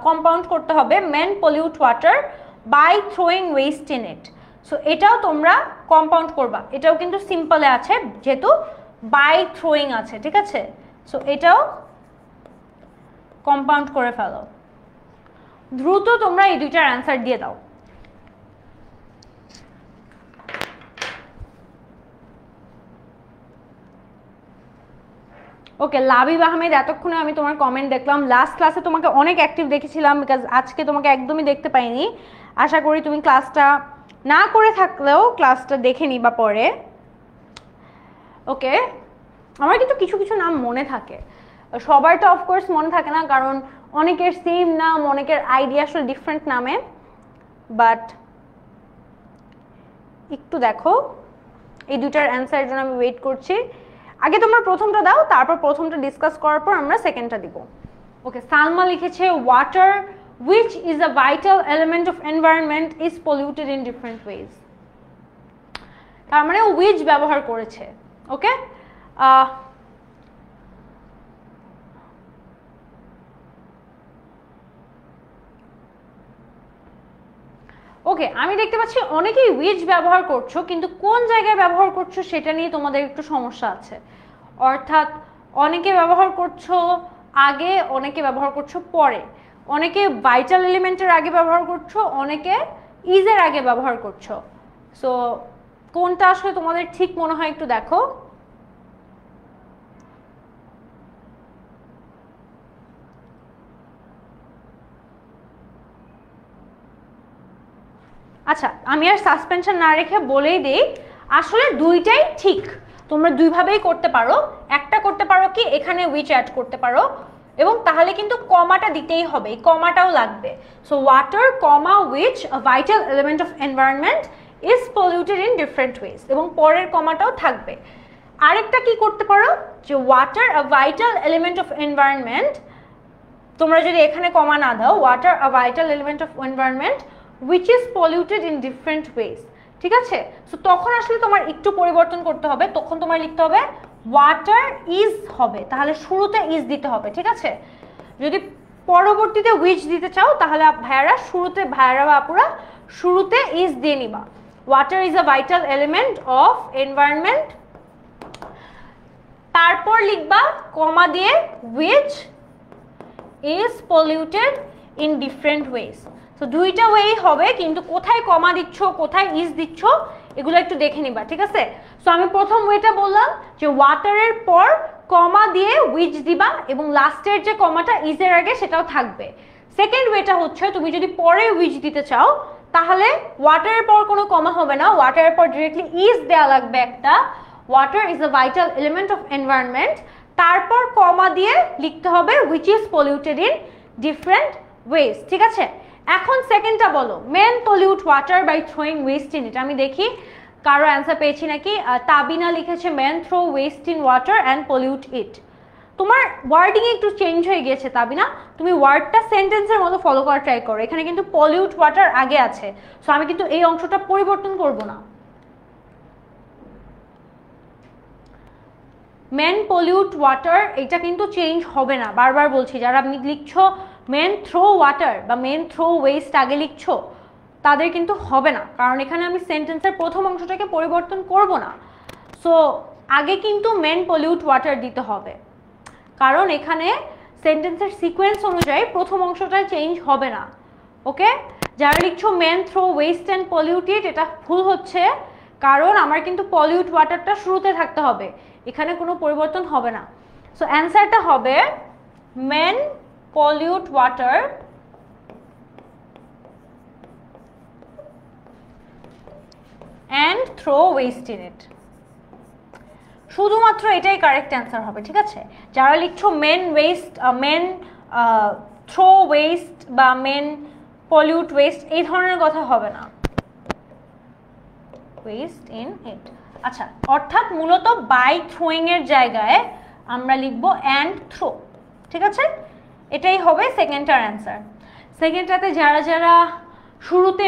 কম্পাউন্ড করতে হবে, men pollute water by throwing waste in it. So এটাও তোমরা কম্পাউন্ড করবা, এটাও কিন্তু সিম্পলে আছে যেহেতু বাই থ্রোয়িং আছে। ঠিক আছে, সো এটাও কম্পাউন্ড করে ফেলো। দ্রুত তোমরা এই দুইটার অ্যান্সার দিয়ে দাও। ওকে, লাবিব আহমেদ, এতক্ষণে আমি তোমার কমেন্ট দেখলাম। লাস্ট ক্লাসে তোমাকে অনেক অ্যাক্টিভ দেখেছিলাম, বিকজ আজকে তোমাকে একদমই দেখতে পাইনি। আশা করি তুমি ক্লাসটা না করে থাকলেও ক্লাসটা দেখে নিবা পরে। ওকে, আমার কিন্তু কিছু কিছু নাম মনে থাকে, সবারটা অফকোর্স মনে থাকে না, কারণ অনেকের সেম নাম, অনেকের আইডিয়া আসলে ডিফারেন্ট নামে। বাট একটু দেখো, এই দুটার অ্যান্সারের জন্য আমি ওয়েট করছি। আগে তোমরা প্রথমটা দাও, তারপর প্রথমটা ডিসকাস করার পর আমরা সেকেন্ডটা দিব। ওকে, সালমা লিখেছে water which is a vital element of environment is polluted in different ways। তার মানে ও which ব্যবহার করেছে। ওকে, ওকে, আমি দেখতে পাচ্ছি অনেকেই উইচ ব্যবহার করছো, কিন্তু কোন জায়গায় ব্যবহার করছো সেটা নিয়ে তোমাদের একটু সমস্যা আছে। অর্থাৎ অনেকে ব্যবহার করছো আগে, অনেকে ব্যবহার করছো পরে, অনেকে ভাইটাল এলিমেন্টের আগে ব্যবহার করছো, অনেকে ইজের আগে ব্যবহার করছো। সো কোনটা আসলে তোমাদের ঠিক মনে হয় একটু দেখো। আচ্ছা, আমি আর সাসপেনশন না রেখে বলেই দিই, আসলে দুইটাই ঠিক, তোমরা দুইভাবেই করতে পারো। একটা করতে পারো কি, এখানে উইচ অ্যাড করতে পারো, এবং তাহলে কিন্তু কমাটা দিতেই হবে, এই কমাটাও লাগবে। So water comma which a vital element of environment is polluted in different wedge, এবং পরের কমাটাও থাকবে। আরেকটা কি করতে পারো, যে water a vital element of environment, তোমরা যদি এখানে কমা না দাও, water a vital element of environment which is polluted in different ways, ঠিক আছে? সো তখন আসলে তোমার একটু পরিবর্তন করতে হবে, তখন তোমার লিখতে হবে ওয়াটার ইজ হবে, তাহলে শুরুতে ইজ দিতে হবে, ঠিক আছে? যদি পরবর্তীতে উইচ দিতে চাও তাহলে ভাইয়ারা শুরুতে, ভাইয়ারা বা আপুরা শুরুতে ইজ দিয়ে নিবা। Water is a vital element of environment, তারপর লিখবা কমা দিয়ে which is polluted in different ways। তো দুইটা ওয়েই হবে, কিন্তু কোথায় কমা দিচ্ছ, কোথায় ইজ দিচ্ছ, এগুলো একটু দেখে নিবা, ঠিক আছে? সো আমি প্রথম ওয়েটা বললাম যে ওয়াটারের পর কমা দিয়ে উইচ দিবা, এবং লাস্টের যে কমাটা ইজের আগে সেটাও থাকবে। সেকেন্ড ওয়েটা হচ্ছে, তুমি যদি পরে উইচ দিতে চাও তাহলে ওয়াটারের পর কোনো কমা হবে না, ওয়াটারের পর ডিরেক্টলি ইজ দেওয়া লাগবে একটা, water is a vital element of environment, তারপর কমা দিয়ে লিখতে হবে which is polluted in different ways, ঠিক আছে? এখন সেকেন্ডটা বলো, men pollute water by throwing waste in it. আমি দেখি কারো অ্যান্সার পেয়েছি নাকি। তাবিনা লিখেছে men throw waste in water and pollute it. তোমার ওয়ার্ডিং একটু চেঞ্জ হয়ে গিয়েছে তাবিনা, তুমি ওয়ার্ডটা সেন্টেন্সের মতো ফলো করা ট্রাই করো। এখানে কিন্তু পলিউট ওয়াটার আগে আছে, সো আমি কিন্তু এই অংশটা পরিবর্তন করব না। মেন পলিউট ওয়াটার এটা কিন্তু চেঞ্জ হবে না, বারবার বলছি, যারা আপনি লিখছো মেন থ্রো ওয়াটার বা মেন থ্রো ওয়েস্ট আগে লিখছো তাদের কিন্তু হবে না, কারণ এখানে আমি সেন্টেন্সের প্রথম অংশটাকে পরিবর্তন করব না। সো আগে কিন্তু মেন পলিউট ওয়াটার দিতে হবে, কারণ এখানে সেন্টেন্সের সিকোয়েন্স অনুযায়ী প্রথম অংশটা চেঞ্জ হবে না। ওকে, যারা লিখছো men throw waste and polluted, এটা ভুল হচ্ছে, কারণ আমার কিন্তু পলিউট ওয়াটারটা শুরুতে থাকতে হবে, এখানে কোনো পরিবর্তন হবে না। সো অ্যান্সারটা হবে men pollute water and throw waste in it, শুধুমাত্র এটাই কারেক্ট অ্যান্সার হবে, ঠিক আছে? যারা লিখছো men waste, men throw waste বা মেন পলিউট ওয়েস্ট, এই ধরনের কথা হবে না, ওয়েস্ট ইন ইট। আচ্ছা, অর্থাৎ মূলত বাই থ্রোয়িং এর জায়গায় আমরা লিখবো অ্যান্ড থ্রো, ঠিক আছে? এটাই হবে সেকেন্ডটার অ্যান্সার। সেকেন্ডটাতে যারা যারা শুরুতে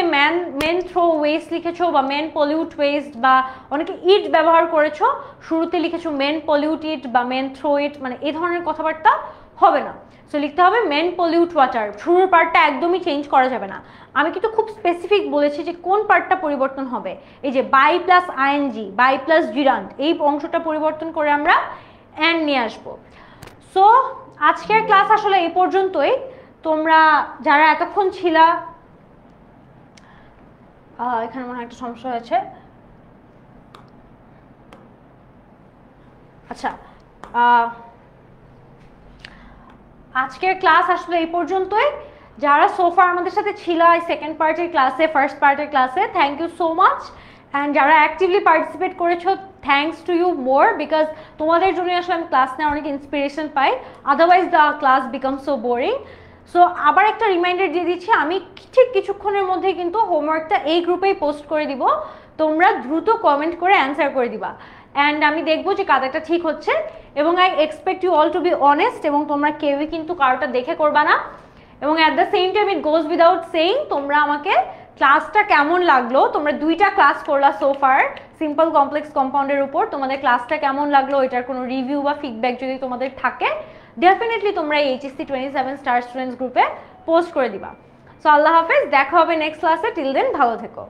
মেন থ্রো ওয়েস্ট লিখেছো বা মেন পলিউট ওয়েস্ট, বা অনেকে ইট ব্যবহার করেছো, শুরুতে লিখেছো মেন পলিউট ইট বা মেন থ্রো ইট, মানে এই ধরনের কথাবার্তা হবে না। সো লিখতে হবে মেন পলিউট ওয়াটার, শুরুর পার্টটা একদমই চেঞ্জ করা যাবে না। আমি কিন্তু খুব স্পেসিফিক বলেছি যে কোন পার্টটা পরিবর্তন হবে, এই যে by plus ING, by plus gerund, এই অংশটা পরিবর্তন করে আমরা অ্যান্ড নিয়ে আসবো। সো আজকের ক্লাস আসলে এই পর্যন্তই। তোমরা যারা এতক্ষণ ছিলা, এখানে মনে হয় একটা সমস্যা হয়েছে। আচ্ছা, আজকের ক্লাস আসলে এই পর্যন্তই। যারা সোফার আমাদের সাথে ছিল সেকেন্ড পার্টের ক্লাসে, ফার্স্ট পার্টের ক্লাসে, thank you so much. And যারা অ্যাক্টিভলি পার্টিসিপেট করেছো, thanks to you more, because তোমাদের জন্য আসলে আমি ক্লাস নেওয়ার অনেক ইন্সপিরেশন পাই, otherwise the class become so boring. So আবার একটা রিমাইন্ডার দিয়ে দিচ্ছি, আমি ঠিক কিছুক্ষণের মধ্যে কিন্তু হোমওয়ার্কটা এই গ্রুপেই পোস্ট করে দিব, তোমরা দ্রুত কমেন্ট করে অ্যান্সার করে দিবা, অ্যান্ড আমি দেখবো যে কাদেরটা ঠিক হচ্ছে। এবং I expect you all to be honest, এবং তোমরা কেউই কিন্তু কারোটা দেখে করবা না। এবং at the same time it goes without saying, তোমরা আমাকে ক্লাসটা কেমন লাগলো, তোমরা দুইটা ক্লাস করলা সোফার সিম্পল কমপ্লেক্স কম্পাউন্ডের উপর, তোমাদের ক্লাসটা কেমন লাগলো, এটার কোনো রিভিউ বা ফিডব্যাক যদি তোমাদের থাকে, ডেফিনেটলি তোমরা এই HSC 27 স্টার স্টুডেন্টস গ্রুপে পোস্ট করে দিবা। সো আল্লাহ হাফেজ, দেখা হবে নেক্সট ক্লাসে, টিল দেন ভালো থেকো।